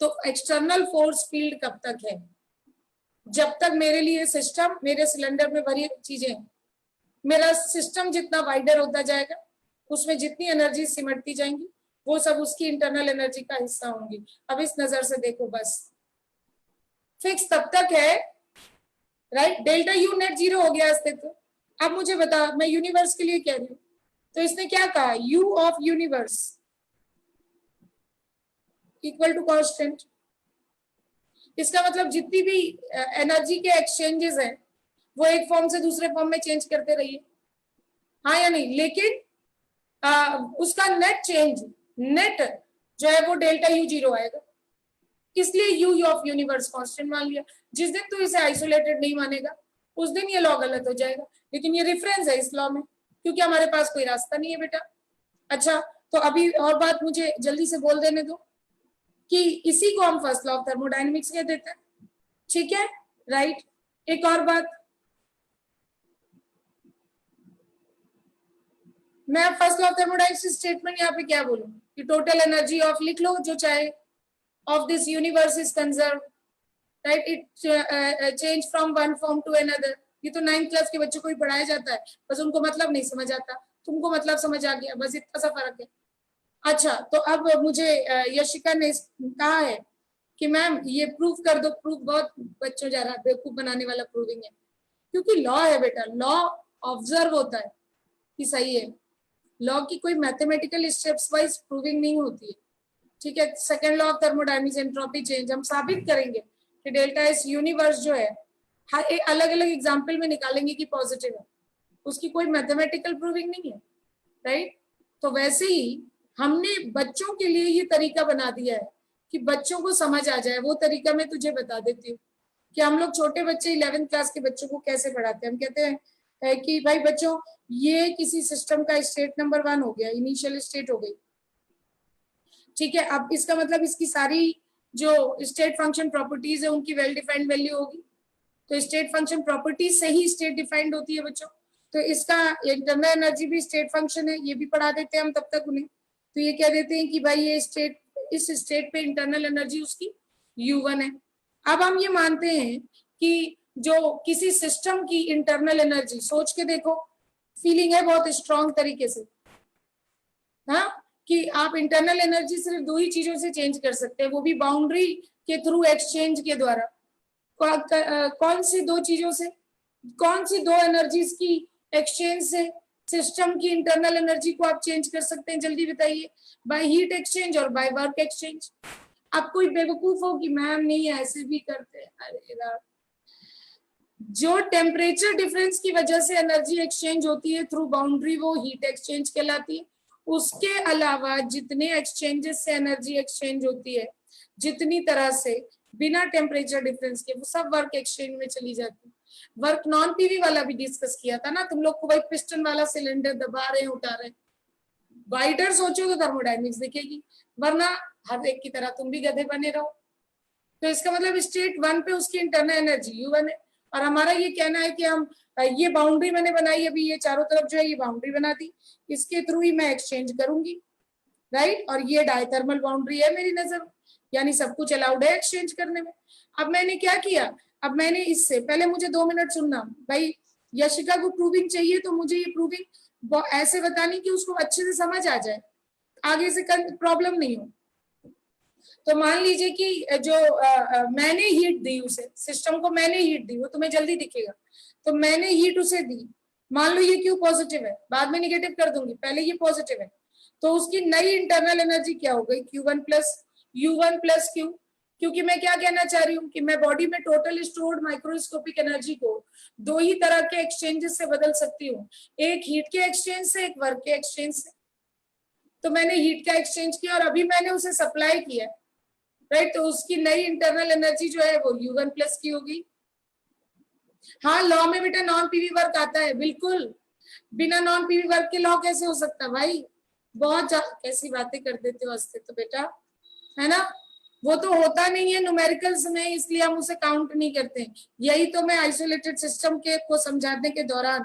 तो एक्सटर्नल फोर्स फील्ड कब तक है? जब तक मेरे लिए सिस्टम, मेरे सिलेंडर में भरी चीजें, मेरा सिस्टम जितना वाइडर होता जाएगा, उसमें जितनी एनर्जी सिमटती जाएंगी, वो सब उसकी इंटरनल एनर्जी का हिस्सा होंगी। अब इस नजर से देखो, बस फिक्स तब तक है, right, delta U net zero हो गया अस्तित्व। अब मुझे बता, मैं यूनिवर्स के लिए कह रही हूँ, तो इसने क्या कहा, U of universe equal to constant. इसका मतलब जितनी भी एनर्जी के एक्सचेंजेस हैं, वो एक फॉर्म से दूसरे फॉर्म में चेंज करते रहिए, हाँ या नहीं, लेकिन उसका नेट चेंज, नेट जो है वो डेल्टा यू जीरो आएगा, इसलिए यू ऑफ यूनिवर्स कांस्टेंट मान लिया। जिस दिन तू इसे आइसोलेटेड नहीं मानेगा, उस दिन ये लॉ गलत हो जाएगा, लेकिन ये रेफरेंस है इस लॉ में, क्योंकि हमारे पास कोई रास्ता नहीं है बेटा। अच्छा, तो अभी और बात मुझे जल्दी से बोल देने दो कि इसी को हम फर्स्ट लॉ ऑफ थर्मोडायनेमिक्स कह देते हैं, ठीक है, राइट। एक और बात, मैं first law of thermodynamics statement यहाँ पे क्या बोलूं कि टोटल एनर्जी ऑफ, लिख लो जो चाहे, of this universe is conserved, right, it change from one form to another। ये तो 9th क्लास के बच्चों को ही पढ़ाया जाता है, बस उनको मतलब नहीं समझ आता, तुमको मतलब समझ आ गया, बस इतना सा फर्क है। अच्छा, तो अब मुझे यशिका ने कहा है कि मैम ये प्रूफ कर दो। प्रूफ बहुत बच्चों जा रहा है, बेवकूफ बनाने वाला प्रूविंग है, क्योंकि लॉ है बेटा, लॉ ऑब्जर्व होता है कि सही है, लॉ की कोई मैथमेटिकल स्टेप्स वाइज प्रूविंग नहीं होती है, ठीक है। Second law of thermodynamics, entropy change, हम साबित करेंगे कि डेल्टा एस यूनिवर्स जो है, हर एक अलग अलग एग्जांपल में निकालेंगे कि पॉजिटिव है, उसकी कोई मैथमेटिकल प्रूविंग नहीं है, राइट। तो वैसे ही हमने बच्चों के लिए ये तरीका बना दिया है कि बच्चों को समझ आ जाए। वो तरीका मैं तुझे बता देती हूँ कि हम लोग छोटे बच्चे 11th क्लास के बच्चों को कैसे पढ़ाते हैं। हम कहते हैं कि भाई बच्चों, ये किसी सिस्टम का स्टेट नंबर 1 हो गया, इनिशियल स्टेट हो गई, ठीक है। अब इसका मतलब इसकी सारी जो स्टेट फंक्शन प्रॉपर्टीज है उनकी वेल डिफाइंड वैल्यू होगी, तो स्टेट फंक्शन प्रॉपर्टीज से ही स्टेट डिफाइंड होती है बच्चों। तो इसका इंटरनल एनर्जी भी स्टेट फंक्शन है, ये भी पढ़ा देते हैं हम तब तक उन्हें। तो ये कह देते हैं कि भाई ये स्टेट, इस स्टेट पे इंटरनल एनर्जी उसकी U1 है। अब हम ये मानते हैं कि जो किसी सिस्टम की इंटरनल एनर्जी, सोच के देखो, फीलिंग है बहुत स्ट्रॉन्ग तरीके से, हाँ, कि आप इंटरनल एनर्जी सिर्फ 2 ही चीजों से चेंज कर सकते हैं, वो भी बाउंड्री के थ्रू, एक्सचेंज के द्वारा। कौन सी 2 चीजों से, कौन सी 2 एनर्जीज की एक्सचेंज से सिस्टम की इंटरनल एनर्जी को आप चेंज कर सकते हैं, जल्दी बताइए। बाय हीट एक्सचेंज और बाय वर्क एक्सचेंज। अब कोई बेवकूफ हो कि मैम नहीं ऐसे भी करते हैं, अरे यार, जो टेम्परेचर डिफरेंस की वजह से एनर्जी एक्सचेंज होती है थ्रू बाउंड्री, वो हीट एक्सचेंज कहलाती है। उसके अलावा जितने एक्सचेंजेस से एनर्जी एक्सचेंज होती है, जितनी तरह से बिना टेम्परेचर डिफरेंस के, वो सब वर्क एक्सचेंज में चली जाती है। वर्क नॉन पीवी वाला भी डिस्कस किया था ना तुम लोग को, भाई पिस्टन वाला सिलेंडर दबा रहे हैं, उठा रहे हैं, वाइडर सोचो तो थर्मोडायनेमिक्स दिखेगी, वरना हर एक की तरह तुम भी गधे बने रहो। तो इसका मतलब स्टेट 1 पे उसकी इंटरनल एनर्जी U1 है, और हमारा ये कहना है कि हम ये बाउंड्री मैंने बनाई अभी, ये चारों तरफ जो है ये बाउंड्री बना दी, इसके थ्रू ही मैं एक्सचेंज करूंगी, राइट। और ये डायथर्मल बाउंड्री है मेरी नजर, यानी सब कुछ अलाउड है एक्सचेंज करने में। अब मैंने क्या किया, अब मैंने इससे पहले, मुझे 2 मिनट सुनना भाई, यशिका को प्रूविंग चाहिए तो मुझे ये प्रूविंग ऐसे बतानी कि उसको अच्छे से समझ आ जाए, आगे से प्रॉब्लम नहीं हो। तो मान लीजिए कि जो मैंने हीट दी उसे, सिस्टम को मैंने हीट दी, वो तुम्हें जल्दी दिखेगा, तो मैंने हीट उसे दी, मान लो ये क्यू पॉजिटिव है, बाद में निगेटिव कर दूंगी, पहले ये पॉजिटिव है, तो उसकी नई इंटरनल एनर्जी क्या हो गई, Q1 plus U1 plus Q। क्योंकि मैं क्या कहना चाह रही हूँ कि मैं बॉडी में टोटल स्टोर्ड माइक्रोस्कोपिक एनर्जी को 2 ही तरह के एक्सचेंजेस से बदल सकती हूँ, एक हीट के एक्सचेंज से, एक वर्क के एक्सचेंज से। तो मैंने हीट का एक्सचेंज किया और अभी मैंने उसे सप्लाई किया, राइट, तो उसकी नई इंटरनल एनर्जी जो है वो U1 प्लस की होगी। हाँ, लॉ में बेटा नॉन पीवी वर्क आता है, बिल्कुल, बिना नॉन पीवी वर्क के लॉ कैसे हो सकता है भाई, बहुत कैसी बातें कर देते हो हंसते तो बेटा, है ना। वो तो होता नहीं है न्यूमेरिकल्स में, इसलिए हम उसे काउंट नहीं करते। यही तो मैं आइसोलेटेड सिस्टम के को समझाने के दौरान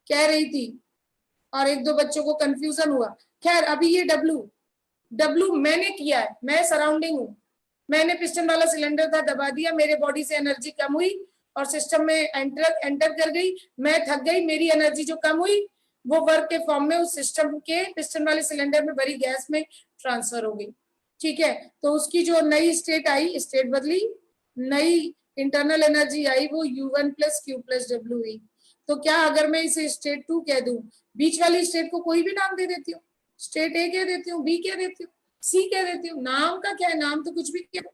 कह रही थी, और 1-2 बच्चों को कंफ्यूजन हुआ। खैर, अभी ये डब्लू मैंने किया है, मैं सराउंडिंग हूँ, मैंने पिस्टन वाला सिलेंडर था, दबा दिया, मेरे बॉडी से एनर्जी कम हुई और सिस्टम में एंटर कर गई, मैं थक गई, मेरी एनर्जी जो कम हुई वो वर्क के फॉर्म में उस सिस्टम के पिस्टन वाले सिलेंडर में भरी गैस में ट्रांसफर हो गई, ठीक है। तो उसकी जो नई स्टेट आई, स्टेट बदली, नई इंटरनल एनर्जी आई, वो U1 plus Q plus W हुई। तो क्या अगर मैं इसे स्टेट 2 कह दूं, बीच वाली स्टेट को कोई भी नाम दे देती हूँ, स्टेट A कह देती हूँ, B कह देती हूँ, C कह देती हूँ, नाम का क्या है, नाम तो कुछ भी कह दो।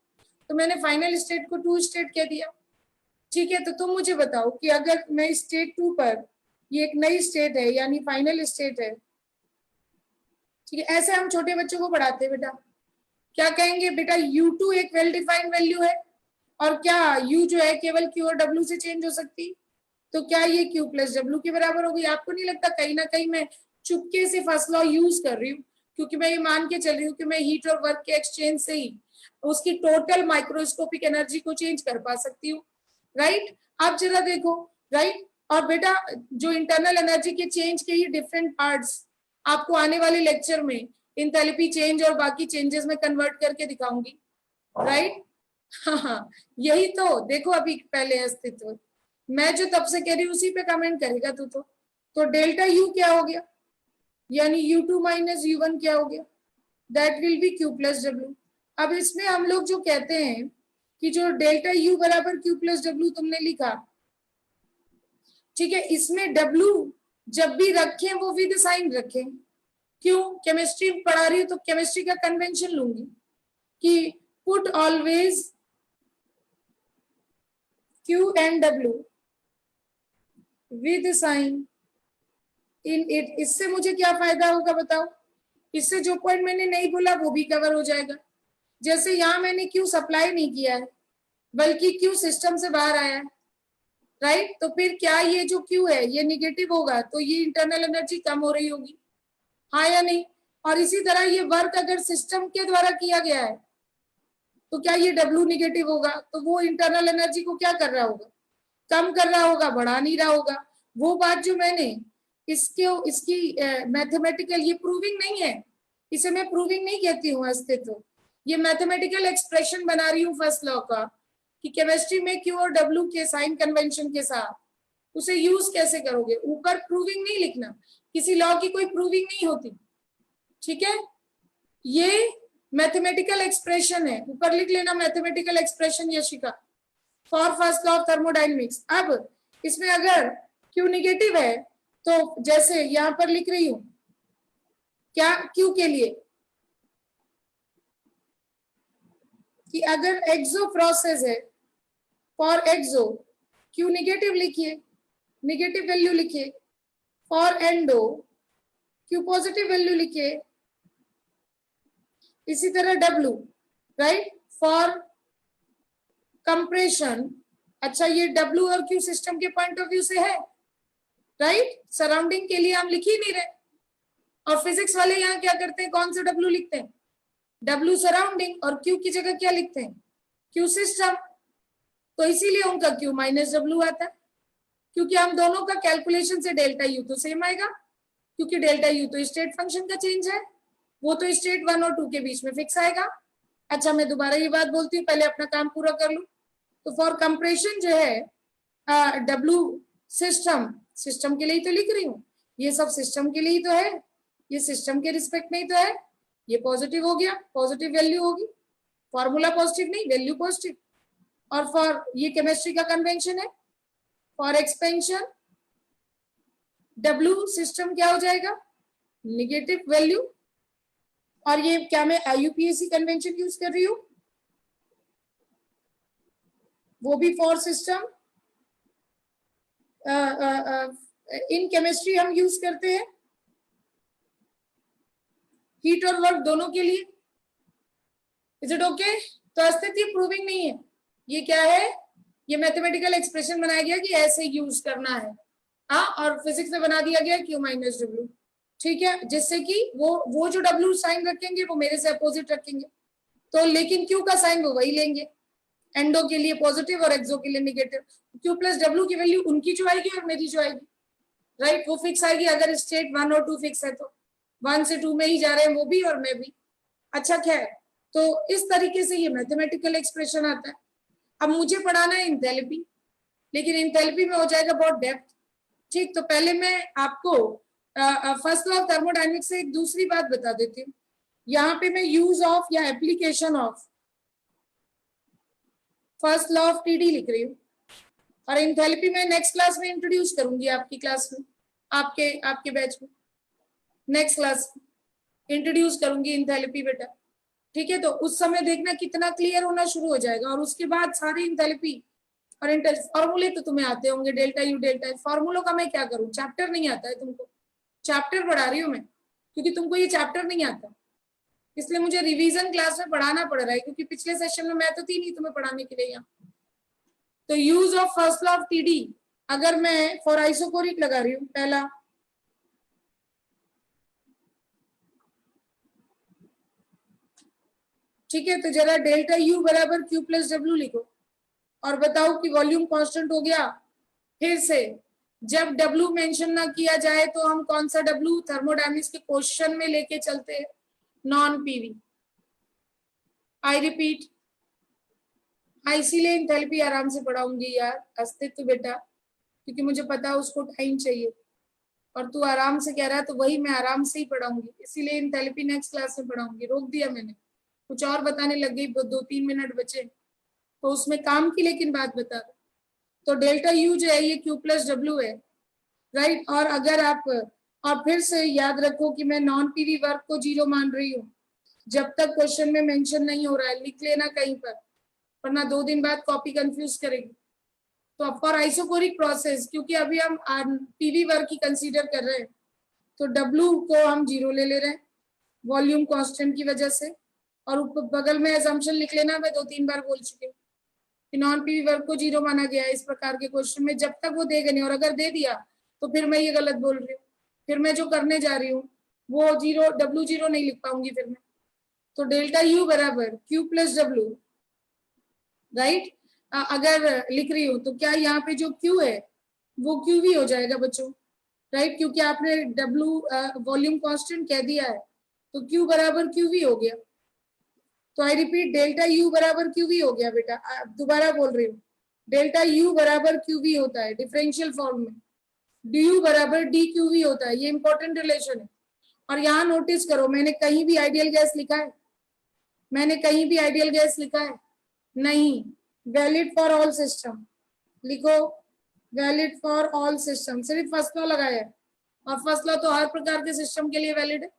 तो मैंने फाइनल स्टेट को 2 स्टेट कह दिया, ठीक है। तो तुम मुझे बताओ कि अगर मैं स्टेट 2 पर, ये एक नई स्टेट है यानी फाइनल स्टेट है, ठीक है, ऐसे हम छोटे बच्चों को पढ़ाते हैं बेटा, क्या कहेंगे बेटा, U2 एक वेल डिफाइंड वैल्यू है, और क्या U जो है केवल Q और W से चेंज हो सकती, तो क्या ये Q प्लस W के बराबर होगी। आपको नहीं लगता कहीं ना कहीं मैं चुपके से फर्स्ट लॉ यूज कर रही हूँ, क्योंकि मैं ये मान के चल रही हूँ कि मैं हीट और वर्क के एक्सचेंज से ही उसकी टोटल माइक्रोस्कोपिक एनर्जी को चेंज कर पा सकती हूँ, राइट। आप जरा देखो, राइट। और बेटा जो इंटरनल एनर्जी के चेंज के ही डिफरेंट पार्ट्स आपको आने वाले लेक्चर में इंथैल्पी चेंज और बाकी चेंजेस में कन्वर्ट करके दिखाऊंगी, राइट। हाँ, यही तो देखो, अभी पहले अस्तित्व, मैं जो तब से कह रही हूँ उसी पे कमेंट करेगा तू तो डेल्टा U क्या हो गया, यानी U2 माइनस U1 क्या हो गया, that will B Q plus W। अब इसमें हम लोग जो कहते हैं कि जो डेल्टा U बराबर Q प्लस W तुमने लिखा, ठीक है, इसमें W जब भी रखें वो विद साइन रखें, क्यों, केमिस्ट्री पढ़ा रही हूँ तो केमिस्ट्री का कन्वेंशन लूंगी कि put always Q and W with sign in it. इससे मुझे क्या फायदा होगा बताओ, इससे जो पॉइंट मैंने नहीं बोला वो भी कवर हो जाएगा। जैसे यहाँ मैंने Q सप्लाई नहीं किया है, बल्कि Q सिस्टम से बाहर आया है, राइट। तो फिर क्या ये जो Q है ये निगेटिव होगा, तो ये इंटरनल एनर्जी कम हो रही होगी, हाँ या नहीं। और इसी तरह ये वर्क अगर सिस्टम के द्वारा किया गया है तो क्या ये W निगेटिव होगा, तो वो इंटरनल एनर्जी को क्या कर रहा होगा, कम कर रहा होगा, बढ़ा नहीं रहा होगा। वो बात जो मैंने इसकी मैथमेटिकल, ये प्रूविंग नहीं है, इसे मैं प्रूविंग नहीं कहती हूँ अस्तित्व, ये मैथमेटिकल एक्सप्रेशन बना रही हूँ फर्स्ट लॉ का, कि केमिस्ट्री में Q और W के साइन कन्वेंशन के साथ उसे यूज कैसे करोगे। ऊपर प्रूविंग नहीं लिखना, किसी लॉ की कोई प्रूविंग नहीं होती, ठीक है। ये मैथमेटिकल एक्सप्रेशन है, ऊपर लिख लेना mathematical expression Yashika, for first law of thermodynamics. अब इसमें अगर Q निगेटिव है तो जैसे यहां पर लिख रही हूं, क्या Q के लिए कि अगर एक्सो प्रोसेस है, फॉर एक्सो Q निगेटिव लिखिए, निगेटिव वैल्यू लिखिए, for endo Q positive value लिखिए, इसी तरह W, राइट, फॉर कंप्रेशन। अच्छा, ये W और Q सिस्टम के पॉइंट ऑफ व्यू से है, राइट, सराउंडिंग के लिए हम लिख ही नहीं रहे। और फिजिक्स वाले यहाँ क्या करते हैं, कौन सा W लिखते हैं, W सराउंडिंग, और Q की जगह क्या लिखते हैं, क्यू सिस्टम, तो इसीलिए उनका क्यू माइनस डब्ल्यू आता है, क्योंकि हम दोनों का कैलकुलेशन से डेल्टा यू तो सेम आएगा, क्योंकि डेल्टा यू तो स्टेट फंक्शन का चेंज है, वो तो स्टेट 1 और 2 के बीच में फिक्स आएगा। अच्छा, मैं दोबारा ये बात बोलती हूँ, पहले अपना काम पूरा कर लूं। तो फॉर कंप्रेशन जो है डब्ल्यू सिस्टम, सिस्टम के लिए तो लिख रही हूँ, ये सब सिस्टम के लिए तो है, ये सिस्टम के रिस्पेक्ट में ही तो है, ये पॉजिटिव हो गया, पॉजिटिव वैल्यू होगी, फॉर्मूला पॉजिटिव नहीं, वैल्यू पॉजिटिव। और फॉर ये केमिस्ट्री का कन्वेंशन है, फॉर एक्सपेंशन डब्ल्यू सिस्टम क्या हो जाएगा, निगेटिव वैल्यू। और ये क्या मैं IUPAC कन्वेंशन यूज कर रही हूं, वो भी फॉर सिस्टम। इन केमिस्ट्री हम यूज करते हैं हीट और वर्क दोनों के लिए। Is it okay? तो अस्तित्व प्रूविंग नहीं है, ये क्या है, ये मैथमेटिकल एक्सप्रेशन बनाया गया कि ऐसे यूज करना है, हाँ, और फिजिक्स में बना दिया गया क्यू माइनस डब्ल्यू, ठीक है, जिससे कि वो जो डब्ल्यू साइन रखेंगे वो मेरे से अपोजिट रखेंगे, तो लेकिन क्यू का साइन वो वही लेंगे, एंडो के लिए पॉजिटिव और एक्सो के लिए निगेटिव। क्यू प्लस डब्ल्यू की वैल्यू उनकी जो आएगी और मेरी जो आएगी, राइट, वो फिक्स आएगी। अगर स्टेट 1 और 2 फिक्स है तो 1 से 2 में ही जा रहे हैं वो भी और मैं भी। अच्छा, खैर, तो इस तरीके से ये मैथमेटिकल एक्सप्रेशन आता है। अब मुझे पढ़ाना है इंथैल्पी, लेकिन इंथैल्पी में हो जाएगा बहुत डेप्थ, ठीक। तो पहले मैं आपको फर्स्ट लॉ ऑफ थर्मोडायनेमिक्स से एक दूसरी बात बता देती हूँ। यहाँ पे मैं यूज ऑफ या application of first law of TD लिख रही हूँ, और इंथैल्पी में नेक्स्ट क्लास में इंट्रोड्यूस करूंगी, आपकी क्लास में, आपके बैच में नेक्स्ट क्लास इंट्रोड्यूस करूंगी इंथैल्पी बेटा, ठीक है। तो उस समय देखना कितना क्लियर होना शुरू हो जाएगा, और उसके बाद सारी इंथैल्पी और फॉर्मूले तो तुम्हें आते होंगे, डेल्टा यू डेल्टा एफ। फॉर्मूलों का मैं क्या करूं, चैप्टर नहीं आता है तुमको, चैप्टर पढ़ा रही हूँ मैं, क्योंकि तुमको ये चैप्टर नहीं आता, इसलिए मुझे रिवीजन क्लास में पढ़ाना पड़ रहा है, क्योंकि पिछले सेशन में मैं तो थी नहीं तुम्हें पढ़ाने के लिए यहाँ। तो use of first law of TD, अगर मैं फॉर आइसोकोरिक लगा रही हूँ पहला, ठीक है, तो जरा डेल्टा यू बराबर क्यू प्लस डब्ल्यू लिखो और बताओ कि वॉल्यूम कांस्टेंट हो गया। फिर से जब डब्ल्यू मेंशन ना किया जाए तो हम कौन सा डब्ल्यू थर्मोडायनेमिक्स के क्वेश्चन में लेके चलते हैं, नॉन PV। आई रिपीट, इसीलिए इंथैल्पी आराम से पढ़ाऊंगी यार, अस्तित्व बेटा, क्योंकि मुझे पता है उसको टाइम चाहिए, और तू आराम से कह रहा है तो वही मैं आराम से ही पढ़ाऊंगी, इसीलिए इंथैल्पी नेक्स्ट क्लास में पढ़ाऊंगी। रोक दिया मैंने, कुछ और बताने लग गई, 2-3 मिनट बचे तो उसमें काम की लेकिन बात बता दो। तो डेल्टा यू जो है ये क्यू प्लस डब्ल्यू है, राइट। और अगर आप, और फिर से याद रखो कि मैं नॉन PV वर्क को 0 मान रही हूँ, जब तक क्वेश्चन में मेंशन नहीं हो रहा है, लिख लेना कहीं पर, वरना 2 दिन बाद कॉपी कंफ्यूज करेगी। तो फॉर आइसोकोरिक प्रोसेस, क्योंकि अभी हम PV वर्क ही कंसीडर कर रहे हैं, तो W को हम 0 ले रहे हैं वॉल्यूम कांस्टेंट की वजह से, और बगल में असम्पशन लिख लेना, मैं 2-3 बार बोल चुकी हूँ कि नॉन PV वर्क को 0 माना गया है इस प्रकार के क्वेश्चन में, जब तक वो देगा नहीं, और अगर दे दिया तो फिर मैं ये गलत बोल रही हूँ, फिर मैं जो करने जा रही हूँ वो W0 नहीं लिख पाऊंगी फिर मैं। तो डेल्टा यू बराबर क्यू प्लस डब्ल्यू, राइट। अगर लिख रही हूँ तो क्या यहाँ पे जो क्यू है वो QV हो जाएगा बच्चों, राइट, क्योंकि आपने W वॉल्यूम कांस्टेंट कह दिया है, तो Q बराबर QV हो गया। तो आई रिपीट, डेल्टा यू बराबर QV हो गया बेटा, दोबारा बोल रही हूँ, डेल्टा यू बराबर QV होता है डिफरेंशियल फॉर्म में, du बराबर dQV होता है, ये इंपॉर्टेंट रिलेशन है। और यहाँ नोटिस करो, मैंने कहीं भी आइडियल गैस लिखा है, मैंने कहीं भी आइडियल गैस लिखा है नहीं, वैलिड फॉर ऑल सिस्टम लिखो, वैलिड फॉर ऑल सिस्टम, सिर्फ फर्स्ट लॉ लगाया है, और फर्स्ट लॉ तो हर प्रकार के सिस्टम के लिए वैलिड है,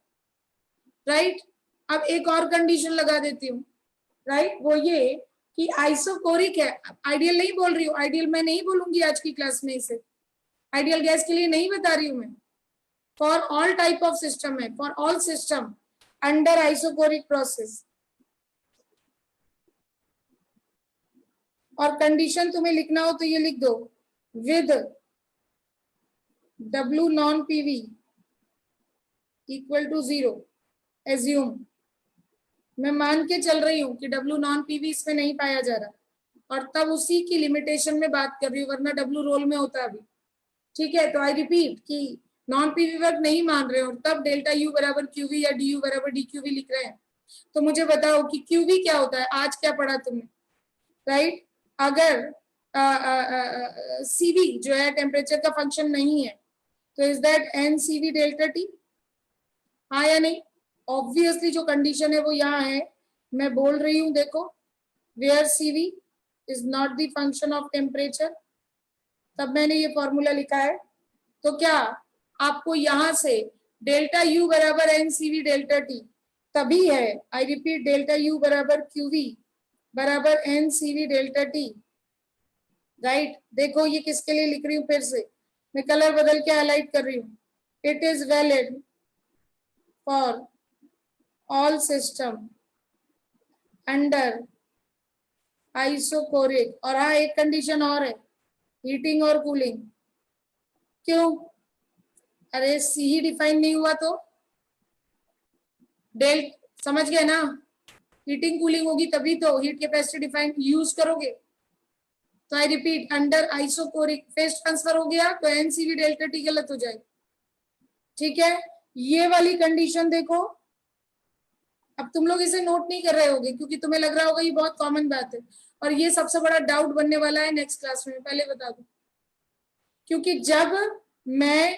राइट। अब एक और कंडीशन लगा देती हूँ, राइट, वो ये कि आइसोकोरिक है, आइडियल नहीं बोल रही हूँ, आइडियल मैं नहीं बोलूंगी आज की क्लास में, इसे आइडियल गैस के लिए नहीं बता रही हूँ मैं, for all type of system है, for all system under isochoric process. और कंडीशन तुम्हें लिखना हो तो ये लिख दो, with W non PV equal to 0 assume मैं मान के चल रही हूँ कि W नॉन पीवी इसमें नहीं पाया जा रहा, और तब उसी की लिमिटेशन में बात कर रही हूँ, वरना W रोल में होता अभी। ठीक है, तो आई रिपीट कि नॉन पीवी वर्क नहीं मान रहे और तब डेल्टा U बराबर QV या DU बराबर DQV लिख रहे हैं, तो मुझे बताओ कि QV क्या होता है, आज क्या पढ़ा तुमने, राइट? अगर CV जो है टेम्परेचर का फंक्शन नहीं है, तो is that NCV delta T? हाँ या नहीं? ऑब्वियसली जो कंडीशन है वो यहाँ है, मैं बोल रही हूँ, देखो, where CV is not the function of temperature, तब मैंने ये फॉर्मूला लिखा है। तो क्या आपको यहां से डेल्टा U बराबर NCV डेल्टा T तभी है, आई रिपीट, डेल्टा U बराबर QV बराबर NCV डेल्टा T, राइट? देखो ये किसके लिए लिख रही हूँ, फिर से मैं कलर बदल के हाईलाइट कर रही हूँ। It is valid for all system under isochoric, और हाँ एक कंडीशन और है, हीटिंग और कूलिंग। क्यों? अरे सी ही डिफाइन नहीं हुआ तो डेल, समझ गए ना? हीटिंग कूलिंग होगी तभी तो हीट कैपेसिटी डिफाइन यूज करोगे। तो I repeat, under isochoric phase transfer हो गया तो एनसीवी डेल्टा टी गलत हो जाएगा। ठीक है, ये वाली कंडीशन देखो, अब तुम लोग इसे नोट नहीं कर रहे होगे क्योंकि तुम्हें लग रहा होगा ये बहुत कॉमन बात है, और ये सबसे बड़ा डाउट बनने वाला है नेक्स्ट क्लास में, पहले बता दूं। क्योंकि जब मैं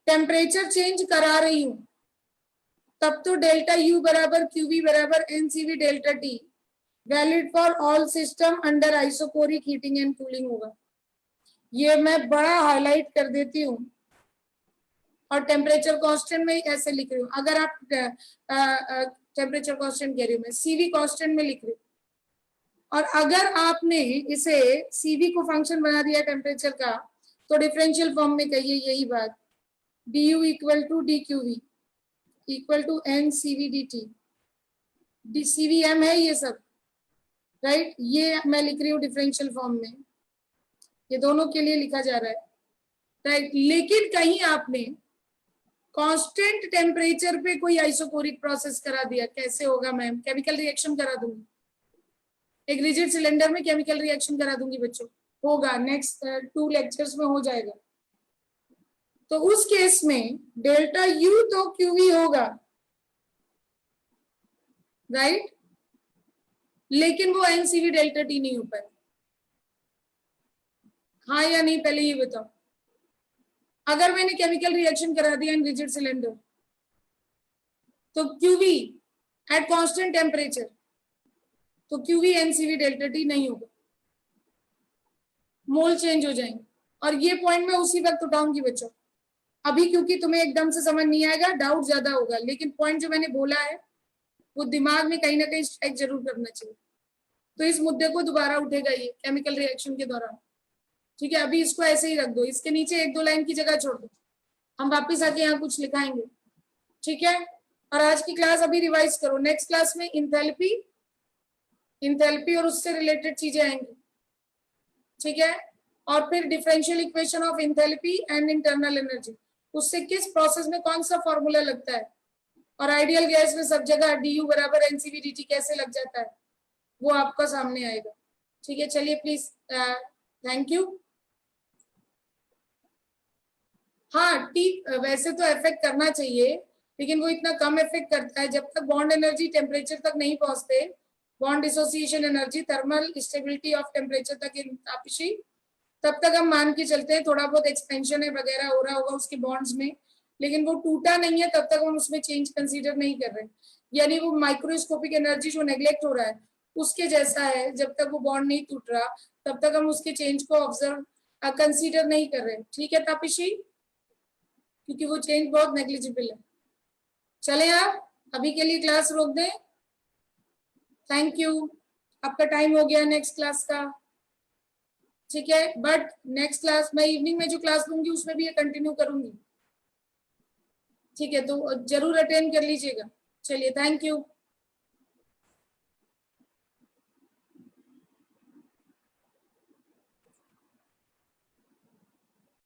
टेम्परेचर चेंज करा रही हूं तब तो डेल्टा U बराबर QV बराबर NCV delta T valid for all system under isochoric heating and cooling होगा। ये मैं बड़ा हाईलाइट कर देती हूँ, और टेम्परेचर कांस्टेंट में ऐसे लिख रही हूँ। अगर आप टेम्परेचर कांस्टेंट कह रही हूँ मैं, CV कांस्टेंट में लिख रही हूँ, और अगर आपने इसे CV को फंक्शन बना दिया टेम्परेचर का, तो डिफरेंशियल फॉर्म में कहिए यही बात, DU equal to DQV equal to NCV DT, CVM है ये सब, राइट? ये मैं लिख रही हूँ डिफरेंशियल फॉर्म में, ये दोनों के लिए लिखा जा रहा है, राइट? लेकिन कहीं आपने कांस्टेंट टेम्परेचर पे कोई आइसोकोरिक प्रोसेस करा दिया, कैसे होगा मैम? केमिकल रिएक्शन करा दूंगी, एक रिजिड सिलेंडर में केमिकल रिएक्शन करा दूंगी बच्चों, होगा, नेक्स्ट 2 लेक्चर्स में हो जाएगा। तो उस केस में डेल्टा U तो QV होगा, राइट? लेकिन वो NCV डेल्टा T नहीं हो पाएगा। हाँ या नहीं, पहले ये बताओ। अगर मैंने केमिकल रिएक्शन करा दिया इन रिजिड सिलेंडर, तो QV एट कांस्टेंट टेम्परेचर, तो QV NCV डेल्टा T नहीं होगा, मोल चेंज हो जाएंगे। और ये पॉइंट मैं उसी वक्त उठाऊंगी बच्चों, अभी क्योंकि तुम्हें एकदम से समझ नहीं आएगा, डाउट ज्यादा होगा, लेकिन पॉइंट जो मैंने बोला है वो दिमाग में कहीं ना कहीं स्ट्राइक जरूर करना चाहिए। तो इस मुद्दे को दोबारा उठेगा ये केमिकल रिएक्शन के दौरान। ठीक है, अभी इसको ऐसे ही रख दो, इसके नीचे 1-2 लाइन की जगह छोड़ दो, हम वापिस आके यहाँ कुछ लिखाएंगे। ठीक है, और आज की क्लास अभी रिवाइज करो, नेक्स्ट क्लास में इंथैल्पी और उससे रिलेटेड चीजें आएंगी। ठीक है, और फिर differential equation of enthalpy and internal energy, उससे किस प्रोसेस में कौन सा फॉर्मूला लगता है, और आइडियल गैस में सब जगह DU बराबर NCV DT कैसे लग जाता है, वो आपका सामने आएगा। ठीक है, चलिए प्लीज, थैंक यू। हाँ, टी वैसे तो इफेक्ट करना चाहिए, लेकिन वो इतना कम इफेक्ट करता है जब तक बॉन्ड एनर्जी टेम्परेचर तक नहीं पहुंचते, bond dissociation energy, thermal stability of temperature तक इन तापशी, तब तक हम मान के चलते हैं थोड़ा बहुत एक्सपेंशन है वगैरह हो रहा होगा उसके बॉन्ड्स में, लेकिन वो टूटा नहीं है, तब तक हम उसमें चेंज कंसीडर नहीं कर रहे। यानी वो माइक्रोस्कोपिक एनर्जी जो नेग्लेक्ट हो रहा है उसके जैसा है, जब तक वो बॉन्ड नहीं टूट रहा तब तक हम उसके चेंज को ऑब्जर्व कंसीडर नहीं कर रहे। ठीक है तापशी, क्योंकि वो चेंज बहुत नेग्लिजिबल है। चले आप अभी के लिए क्लास रोक दें, थैंक यू, आपका टाइम हो गया नेक्स्ट क्लास का। ठीक है, बट नेक्स्ट क्लास मैं इवनिंग में जो क्लास लूंगी उसमें भी ये कंटिन्यू करूंगी। ठीक है, तो जरूर अटेंड कर लीजिएगा। चलिए, थैंक यू।